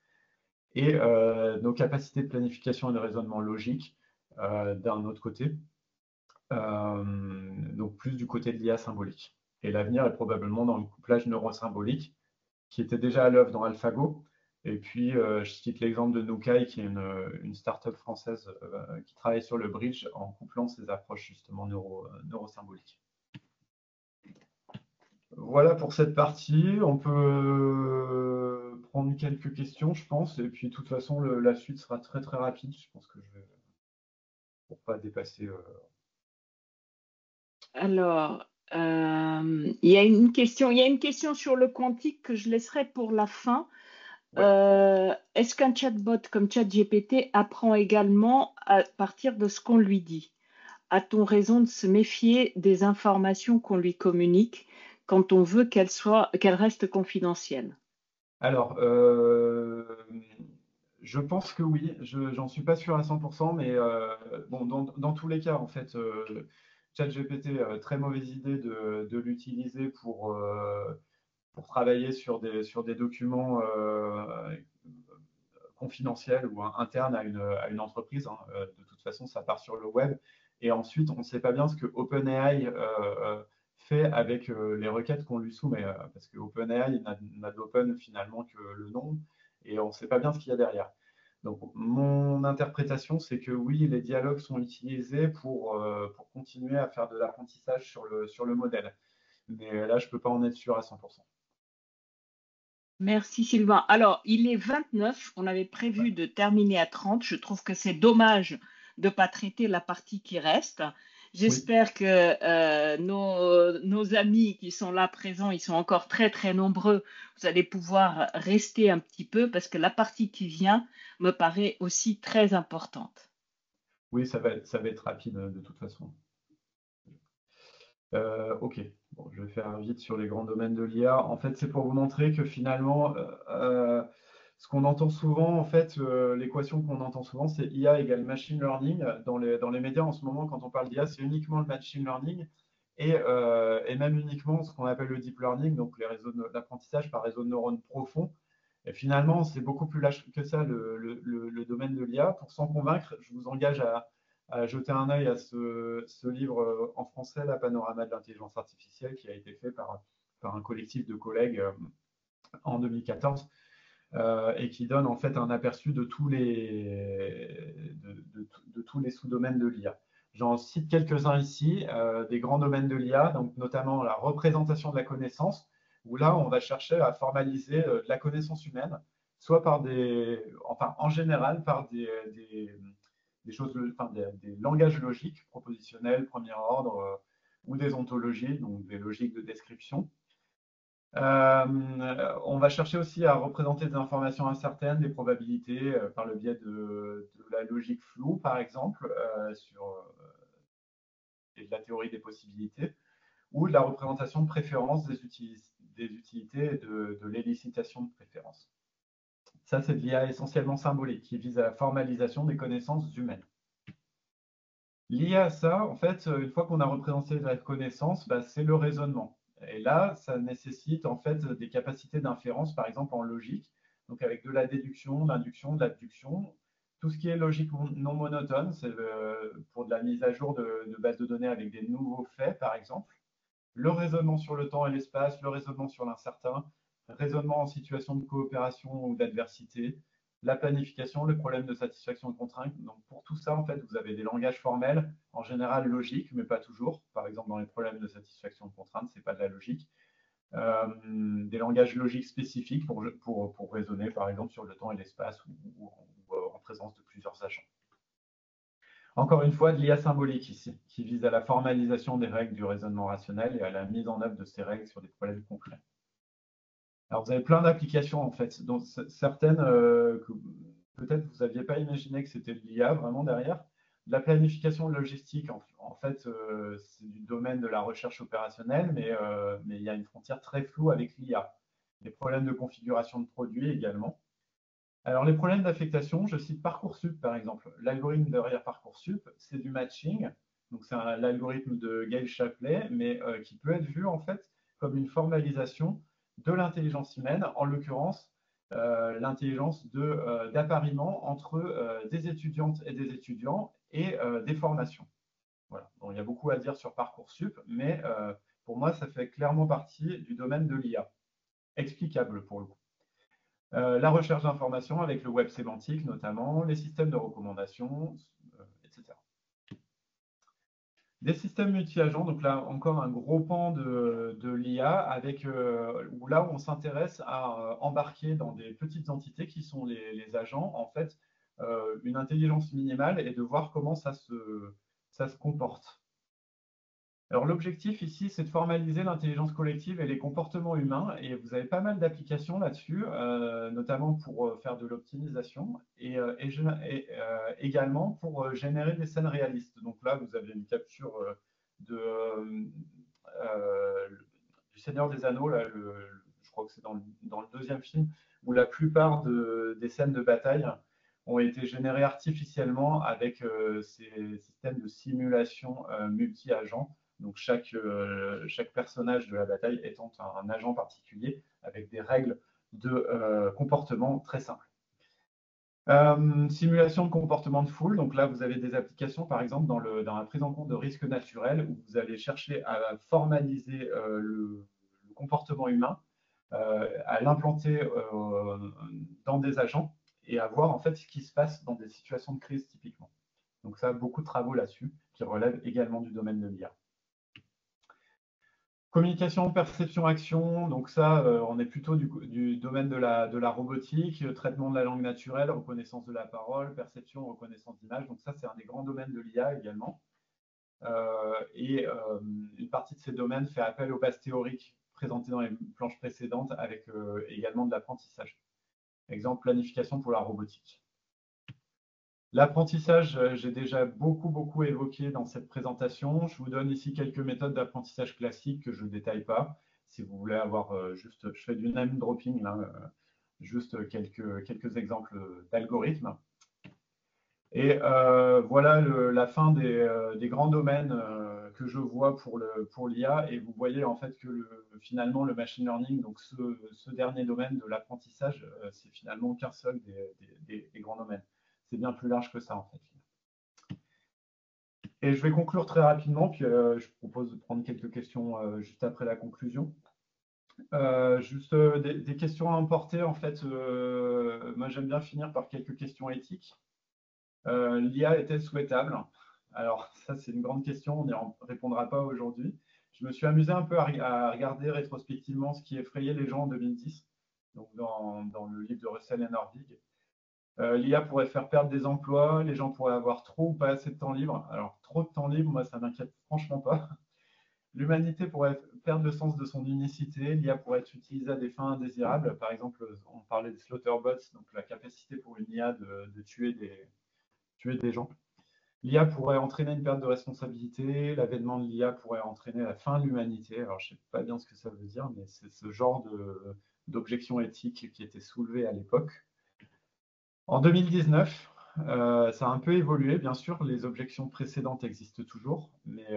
Et nos capacités de planification et de raisonnement logique d'un autre côté, donc plus du côté de l'IA symbolique. Et l'avenir est probablement dans le couplage neurosymbolique qui était déjà à l'œuvre dans AlphaGo. Et puis, je cite l'exemple de Nukai, qui est une start-up française qui travaille sur le bridge en couplant ces approches justement neurosymboliques. Voilà pour cette partie. On peut prendre quelques questions, je pense. Et puis, de toute façon, la suite sera très, très rapide. Je pense que je vais, pour pas dépasser. Alors, il y a une question sur le quantique que je laisserai pour la fin. Ouais. Est-ce qu'un chatbot comme ChatGPT apprend également à partir de ce qu'on lui dit? A-t-on raison de se méfier des informations qu'on lui communique quand on veut qu'elles restent confidentielles? Alors, je pense que oui. J'en suis pas sûr à 100%, mais bon, dans tous les cas, en fait, ChatGPT, très mauvaise idée de l'utiliser pour travailler sur des documents confidentiels ou internes à une entreprise, hein. De toute façon, ça part sur le web. Et ensuite, on ne sait pas bien ce que OpenAI fait avec les requêtes qu'on lui soumet, parce que OpenAI n'a d'open finalement que le nom, et on ne sait pas bien ce qu'il y a derrière. Donc, mon interprétation, c'est que oui, les dialogues sont utilisés pour continuer à faire de l'apprentissage sur le modèle. Mais là, je ne peux pas en être sûr à 100%. Merci Sylvain. Alors, il est 29, on avait prévu de terminer à 30. Je trouve que c'est dommage de ne pas traiter la partie qui reste. Oui. J'espère que nos amis qui sont là présents, ils sont encore très très nombreux. Vous allez pouvoir rester un petit peu parce que la partie qui vient me paraît aussi très importante. Oui, ça va être rapide de toute façon. Ok, bon, je vais faire vite sur les grands domaines de l'IA. En fait, c'est pour vous montrer que finalement, ce qu'on entend souvent, en fait, l'équation qu'on entend souvent, c'est IA égale machine learning. Dans les médias, en ce moment, quand on parle d'IA, c'est uniquement le machine learning et même uniquement ce qu'on appelle le deep learning, donc les réseaux d'apprentissage par réseau de neurones profonds. Et finalement, c'est beaucoup plus large que ça, le domaine de l'IA. Pour s'en convaincre, je vous engage à jeter un œil à ce livre en français, La Panorama de l'intelligence artificielle, qui a été fait par un collectif de collègues en 2014 et qui donne en fait un aperçu de tous les sous-domaines de l'IA. J'en cite quelques-uns ici, des grands domaines de l'IA, donc notamment la représentation de la connaissance, où là, on va chercher à formaliser de la connaissance humaine, soit en général, par des choses, enfin, des langages logiques, propositionnels, premier ordre, ou des ontologies, donc des logiques de description. On va chercher aussi à représenter des informations incertaines, des probabilités, par le biais de la logique floue, par exemple, et de la théorie des possibilités, ou de la représentation de préférences des utilités et de l'élicitation de préférences. Ça, c'est de l'IA essentiellement symbolique, qui vise à la formalisation des connaissances humaines. Lié à ça, en fait, une fois qu'on a représenté la connaissance, bah, c'est le raisonnement. Et là, ça nécessite en fait des capacités d'inférence, par exemple en logique, donc avec de la déduction, de l'induction, de l'abduction. Tout ce qui est logique non monotone, c'est pour de la mise à jour de bases de données avec des nouveaux faits, par exemple. Le raisonnement sur le temps et l'espace, le raisonnement sur l'incertain, raisonnement en situation de coopération ou d'adversité, la planification, le problème de satisfaction de contraintes. Donc pour tout ça, en fait, vous avez des langages formels, en général logiques, mais pas toujours. Par exemple, dans les problèmes de satisfaction de contraintes, ce n'est pas de la logique. Des langages logiques spécifiques pour raisonner, par exemple, sur le temps et l'espace ou en présence de plusieurs agents. Encore une fois, de l'IA symbolique ici, qui vise à la formalisation des règles du raisonnement rationnel et à la mise en œuvre de ces règles sur des problèmes concrets. Alors, vous avez plein d'applications, en fait, dont certaines que peut-être vous n'aviez pas imaginé que c'était de l'IA vraiment derrière. De la planification logistique, en fait, c'est du domaine de la recherche opérationnelle, mais il y a une frontière très floue avec l'IA. Des problèmes de configuration de produits également. Alors, les problèmes d'affectation, je cite Parcoursup, par exemple. L'algorithme derrière Parcoursup, c'est du matching. Donc, c'est l'algorithme de Gail Shapley, mais qui peut être vu, en fait, comme une formalisation de l'intelligence humaine, en l'occurrence, l'intelligence d'appariement entre des étudiantes et des étudiants et des formations. Voilà. Bon, il y a beaucoup à dire sur Parcoursup, mais pour moi, ça fait clairement partie du domaine de l'IA. Explicable, pour le coup. La recherche d'informations avec le web sémantique notamment, les systèmes de recommandation, etc. Des systèmes multi-agents, donc là encore un gros pan de l'IA avec là où on s'intéresse à embarquer dans des petites entités qui sont les agents, en fait, une intelligence minimale et de voir comment ça se comporte. Alors l'objectif ici, c'est de formaliser l'intelligence collective et les comportements humains, et vous avez pas mal d'applications là-dessus, notamment pour faire de l'optimisation et également pour générer des scènes réalistes. Donc là, vous avez une capture du Seigneur des Anneaux, là, je crois que c'est dans le deuxième film, où la plupart des scènes de bataille ont été générées artificiellement avec ces systèmes de simulation multi-agents. Donc chaque personnage de la bataille étant un agent particulier avec des règles de comportement très simples. Simulation de comportement de foule. Donc là, vous avez des applications, par exemple, dans la prise en compte de risques naturels, où vous allez chercher à formaliser le comportement humain, à l'implanter dans des agents et à voir en fait ce qui se passe dans des situations de crise typiquement. Donc ça, beaucoup de travaux là-dessus, qui relèvent également du domaine de l'IA. Communication, perception, action, donc ça, on est plutôt du domaine de la robotique, traitement de la langue naturelle, reconnaissance de la parole, perception, reconnaissance d'image. Donc ça, c'est un des grands domaines de l'IA également. Une partie de ces domaines fait appel aux bases théoriques présentées dans les planches précédentes avec également de l'apprentissage. Exemple, planification pour la robotique. L'apprentissage, j'ai déjà beaucoup évoqué dans cette présentation. Je vous donne ici quelques méthodes d'apprentissage classiques que je ne détaille pas. Si vous voulez avoir juste, je fais du name dropping, là, juste quelques exemples d'algorithmes. Et voilà la fin des grands domaines que je vois pour l'IA. Et vous voyez en fait que finalement le machine learning, donc ce dernier domaine de l'apprentissage, c'est finalement qu'un seul des grands domaines. C'est bien plus large que ça en fait. Et je vais conclure très rapidement, puis je propose de prendre quelques questions juste après la conclusion. Juste des questions à emporter en fait. Moi j'aime bien finir par quelques questions éthiques. L'IA est-elle souhaitable? Alors, ça, c'est une grande question, on n'y répondra pas aujourd'hui. Je me suis amusé un peu à regarder rétrospectivement ce qui effrayait les gens en 2010, donc dans le livre de Russell et Norvig. L'IA pourrait faire perdre des emplois, les gens pourraient avoir trop ou pas assez de temps libre. Alors, trop de temps libre, moi, ça m'inquiète franchement pas. L'humanité pourrait perdre le sens de son unicité, l'IA pourrait être utilisée à des fins indésirables. Par exemple, on parlait des slaughterbots, donc la capacité pour une IA de tuer des gens. L'IA pourrait entraîner une perte de responsabilité, l'avènement de l'IA pourrait entraîner la fin de l'humanité. Alors, je ne sais pas bien ce que ça veut dire, mais c'est ce genre d'objection éthique qui était soulevée à l'époque. En 2019, ça a un peu évolué, bien sûr, les objections précédentes existent toujours, mais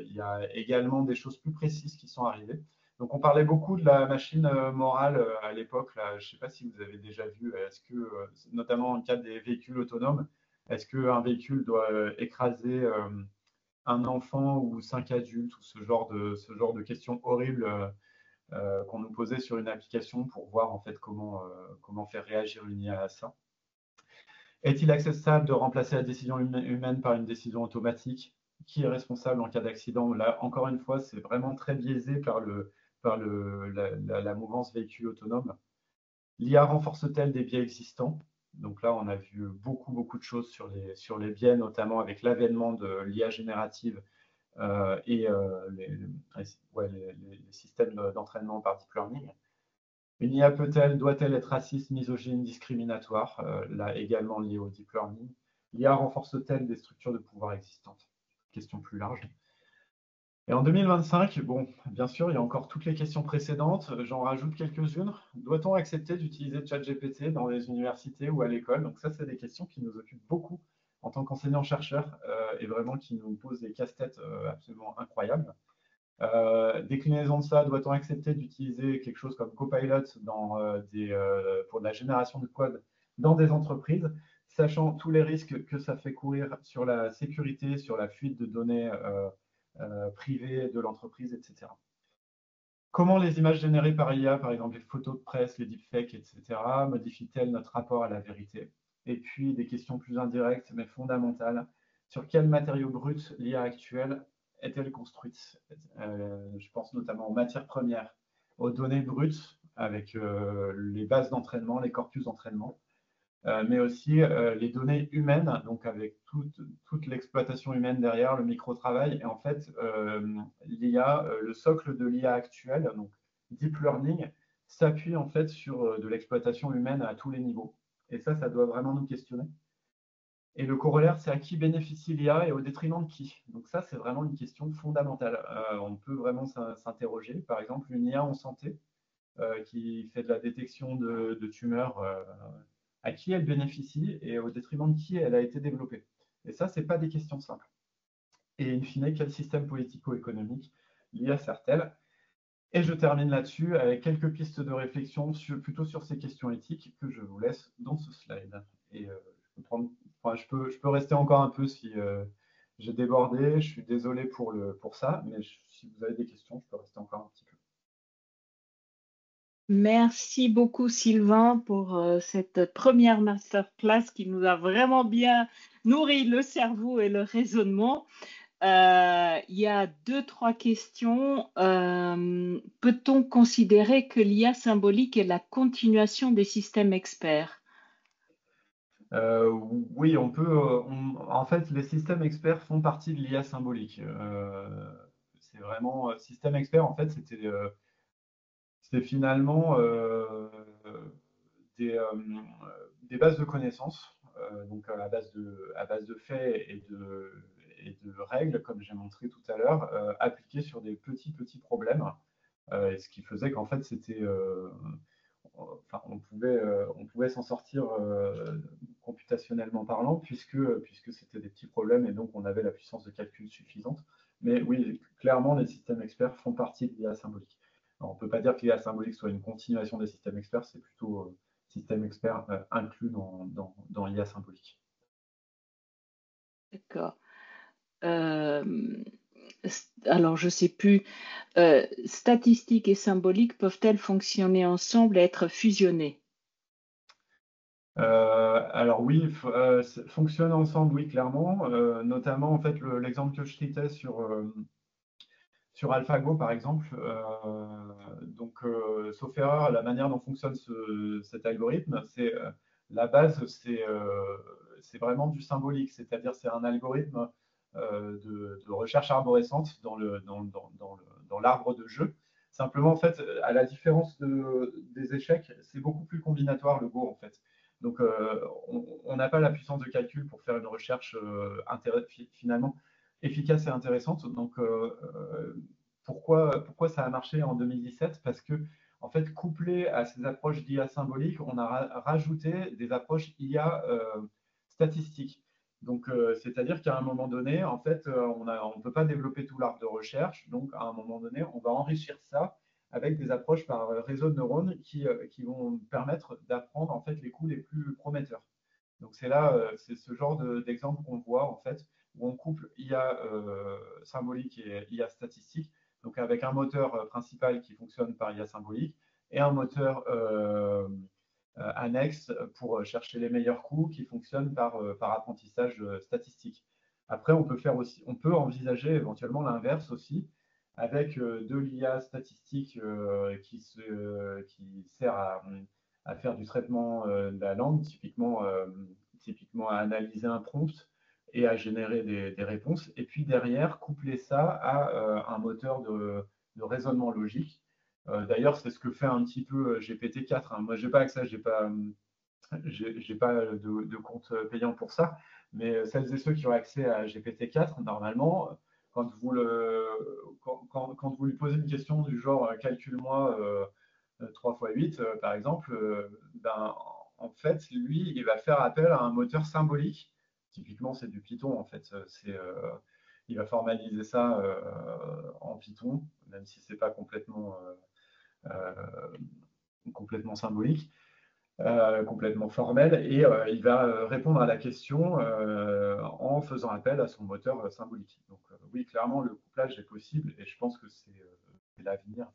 il y a également des choses plus précises qui sont arrivées. Donc, on parlait beaucoup de la machine morale à l'époque. Je ne sais pas si vous avez déjà vu, est-ce que, notamment dans le cadre des véhicules autonomes, est-ce qu'un véhicule doit écraser un enfant ou 5 adultes, ou ce genre de questions horribles qu'on nous posait sur une application pour voir en fait comment faire réagir une IA à ça. Est-il acceptable de remplacer la décision humaine par une décision automatique? Qui est responsable en cas d'accident? Là, encore une fois, c'est vraiment très biaisé par la mouvance véhicule autonome. L'IA renforce-t-elle des biais existants? Donc là, on a vu beaucoup de choses sur les biais, notamment avec l'avènement de l'IA générative et les systèmes d'entraînement par deep learning. Une IA doit-elle être raciste, misogyne, discriminatoire? Là également lié au deep learning. L'IA renforce-t-elle des structures de pouvoir existantes? Question plus large. Et en 2025, bon, bien sûr, il y a encore toutes les questions précédentes. J'en rajoute quelques-unes. Doit-on accepter d'utiliser ChatGPT dans les universités ou à l'école? Donc ça, c'est des questions qui nous occupent beaucoup en tant qu'enseignants-chercheurs et vraiment qui nous posent des casse-têtes absolument incroyables. Déclinaison de ça, doit-on accepter d'utiliser quelque chose comme Copilot pour de la génération de code dans des entreprises, sachant tous les risques que ça fait courir sur la sécurité, sur la fuite de données privées de l'entreprise, etc. Comment les images générées par IA, par exemple les photos de presse, les deepfakes, etc., modifient-elles notre rapport à la vérité? Et puis des questions plus indirectes mais fondamentales. Sur quels matériaux bruts l'IA actuelle est-elle construite? Je pense notamment aux matières premières, aux données brutes avec les bases d'entraînement, les corpus d'entraînement, mais aussi les données humaines, donc avec toute l'exploitation humaine derrière, le micro-travail. Et en fait, l'IA, le socle de l'IA actuelle, donc deep learning, s'appuie en fait sur de l'exploitation humaine à tous les niveaux. Et ça doit vraiment nous questionner. Et le corollaire, c'est à qui bénéficie l'IA et au détriment de qui? Donc ça, c'est vraiment une question fondamentale. On peut vraiment s'interroger. Par exemple, une IA en santé qui fait de la détection de tumeurs, à qui elle bénéficie et au détriment de qui elle a été développée. Et ça, ce n'est pas des questions simples. Et in fine, quel système politico-économique l'IA sert-elle? Et je termine là-dessus avec quelques pistes de réflexion plutôt sur ces questions éthiques que je vous laisse dans ce slide. Et je peux rester encore un peu si j'ai débordé. Je suis désolé pour ça, mais si vous avez des questions, je peux rester encore un petit peu. Merci beaucoup Sylvain pour cette première masterclass qui nous a vraiment bien nourri le cerveau et le raisonnement. Il y a 2-3 questions. Peut-on considérer que l'IA symbolique est la continuation des systèmes experts? Oui, on peut. En fait, les systèmes experts font partie de l'IA symbolique. C'est vraiment système expert. En fait, c'était finalement des bases de connaissances donc à base de faits et de règles, comme j'ai montré tout à l'heure, appliquées sur des petits problèmes. Ce qui faisait qu'en fait, on pouvait s'en sortir computationnellement parlant, puisque c'était des petits problèmes et donc on avait la puissance de calcul suffisante. Mais oui, clairement, les systèmes experts font partie de l'IA symbolique. Alors, on ne peut pas dire que l'IA symbolique soit une continuation des systèmes experts, c'est plutôt système expert inclus dans l'IA symbolique. D'accord. Alors, je ne sais plus. Statistiques et symbolique peuvent-elles fonctionner ensemble et être fusionnées? Alors oui, fonctionnent ensemble, oui, clairement. Notamment, en fait, l'exemple que je citais sur AlphaGo, par exemple. Donc, sauf erreur, la manière dont fonctionne cet algorithme, la base, c'est vraiment du symbolique, c'est-à-dire c'est un algorithme de recherche arborescente dans l'arbre de jeu. Simplement, en fait, à la différence des échecs, c'est beaucoup plus combinatoire le Go, en fait. Donc, on n'a pas la puissance de calcul pour faire une recherche finalement efficace et intéressante. Donc, pourquoi ça a marché en 2017? Parce que, en fait, couplé à ces approches d'IA symbolique, on a rajouté des approches IA statistiques. Donc, c'est-à-dire qu'à un moment donné, en fait, on ne peut pas développer tout l'arbre de recherche. Donc, à un moment donné, on va enrichir ça avec des approches par réseau de neurones qui vont permettre d'apprendre en fait les coups les plus prometteurs. Donc, c'est ce genre d'exemple qu'on voit en fait où on couple IA symbolique et IA statistique, donc avec un moteur principal qui fonctionne par IA symbolique et un moteur annexe pour chercher les meilleurs coups qui fonctionnent par apprentissage statistique. Après, on peut envisager éventuellement l'inverse aussi, avec de l'IA statistique qui sert à faire du traitement de la langue, typiquement à analyser un prompt et à générer des réponses. Et puis derrière, coupler ça à un moteur de raisonnement logique. D'ailleurs, c'est ce que fait un petit peu GPT-4. Hein. Moi, je n'ai pas accès, j'ai pas de compte payant pour ça. Mais celles et ceux qui ont accès à GPT-4, normalement, quand vous lui posez une question du genre calcule-moi 3 fois 8, par exemple, ben, en fait, lui, il va faire appel à un moteur symbolique. Typiquement, c'est du Python, en fait. Il va formaliser ça en Python, même si ce n'est pas complètement symbolique, complètement formel, et il va répondre à la question en faisant appel à son moteur symbolique. Donc oui, clairement, le couplage est possible, et je pense que c'est l'avenir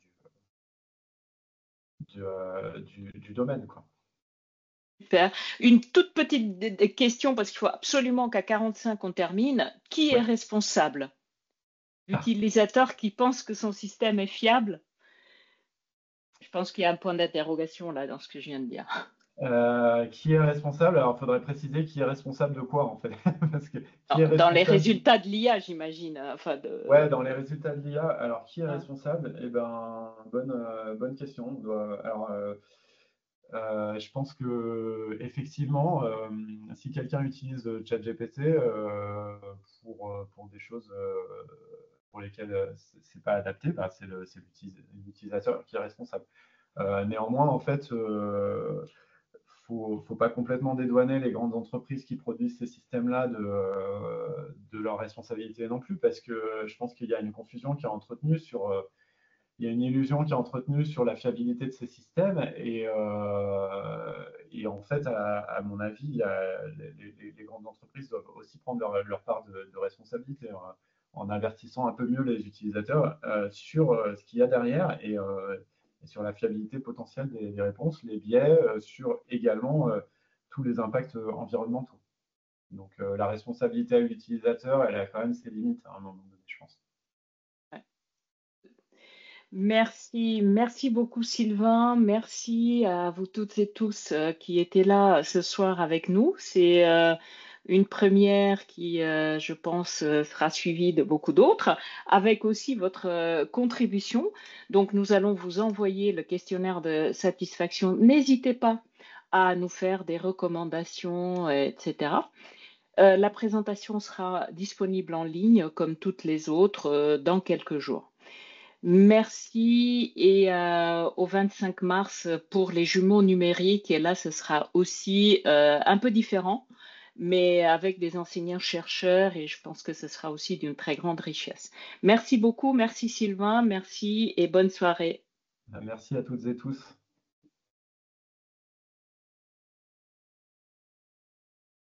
du domaine, quoi. Super. Une toute petite question, parce qu'il faut absolument qu'à 45 on termine. Qui est responsable? L'utilisateur qui pense que son système est fiable? Je pense qu'il y a un point d'interrogation là dans ce que je viens de dire. Qui est responsable? Alors, il faudrait préciser qui est responsable de quoi, en fait. Parce que, dans les résultats de l'IA, j'imagine. Ouais, dans les résultats de l'IA. Alors, qui est responsable? Eh ben, bonne question. Je pense que effectivement, si quelqu'un utilise ChatGPT pour des choses pour lesquelles c'est pas adapté, bah, c'est l'utilisateur qui est responsable. Néanmoins, en fait, faut pas complètement dédouaner les grandes entreprises qui produisent ces systèmes-là de leur responsabilité non plus, parce que je pense qu'il y a une confusion qui est entretenue il y a une illusion qui est entretenue sur la fiabilité de ces systèmes, et en fait, à mon avis, les grandes entreprises doivent aussi prendre leur part de responsabilité en avertissant un peu mieux les utilisateurs sur ce qu'il y a derrière et sur la fiabilité potentielle des réponses, les biais, sur également tous les impacts environnementaux. Donc la responsabilité à l'utilisateur, elle a quand même ses limites à un moment donné, je pense. Merci beaucoup Sylvain, merci à vous toutes et tous qui étaient là ce soir avec nous. C'est une première qui, je pense, sera suivie de beaucoup d'autres, avec aussi votre contribution. Donc, nous allons vous envoyer le questionnaire de satisfaction. N'hésitez pas à nous faire des recommandations, etc. La présentation sera disponible en ligne, comme toutes les autres, dans quelques jours. Merci et au 25 mars pour les jumeaux numériques. Et là, ce sera aussi un peu différent, mais avec des enseignants-chercheurs et je pense que ce sera aussi d'une très grande richesse. Merci beaucoup, merci Sylvain, merci et bonne soirée. Merci à toutes et tous.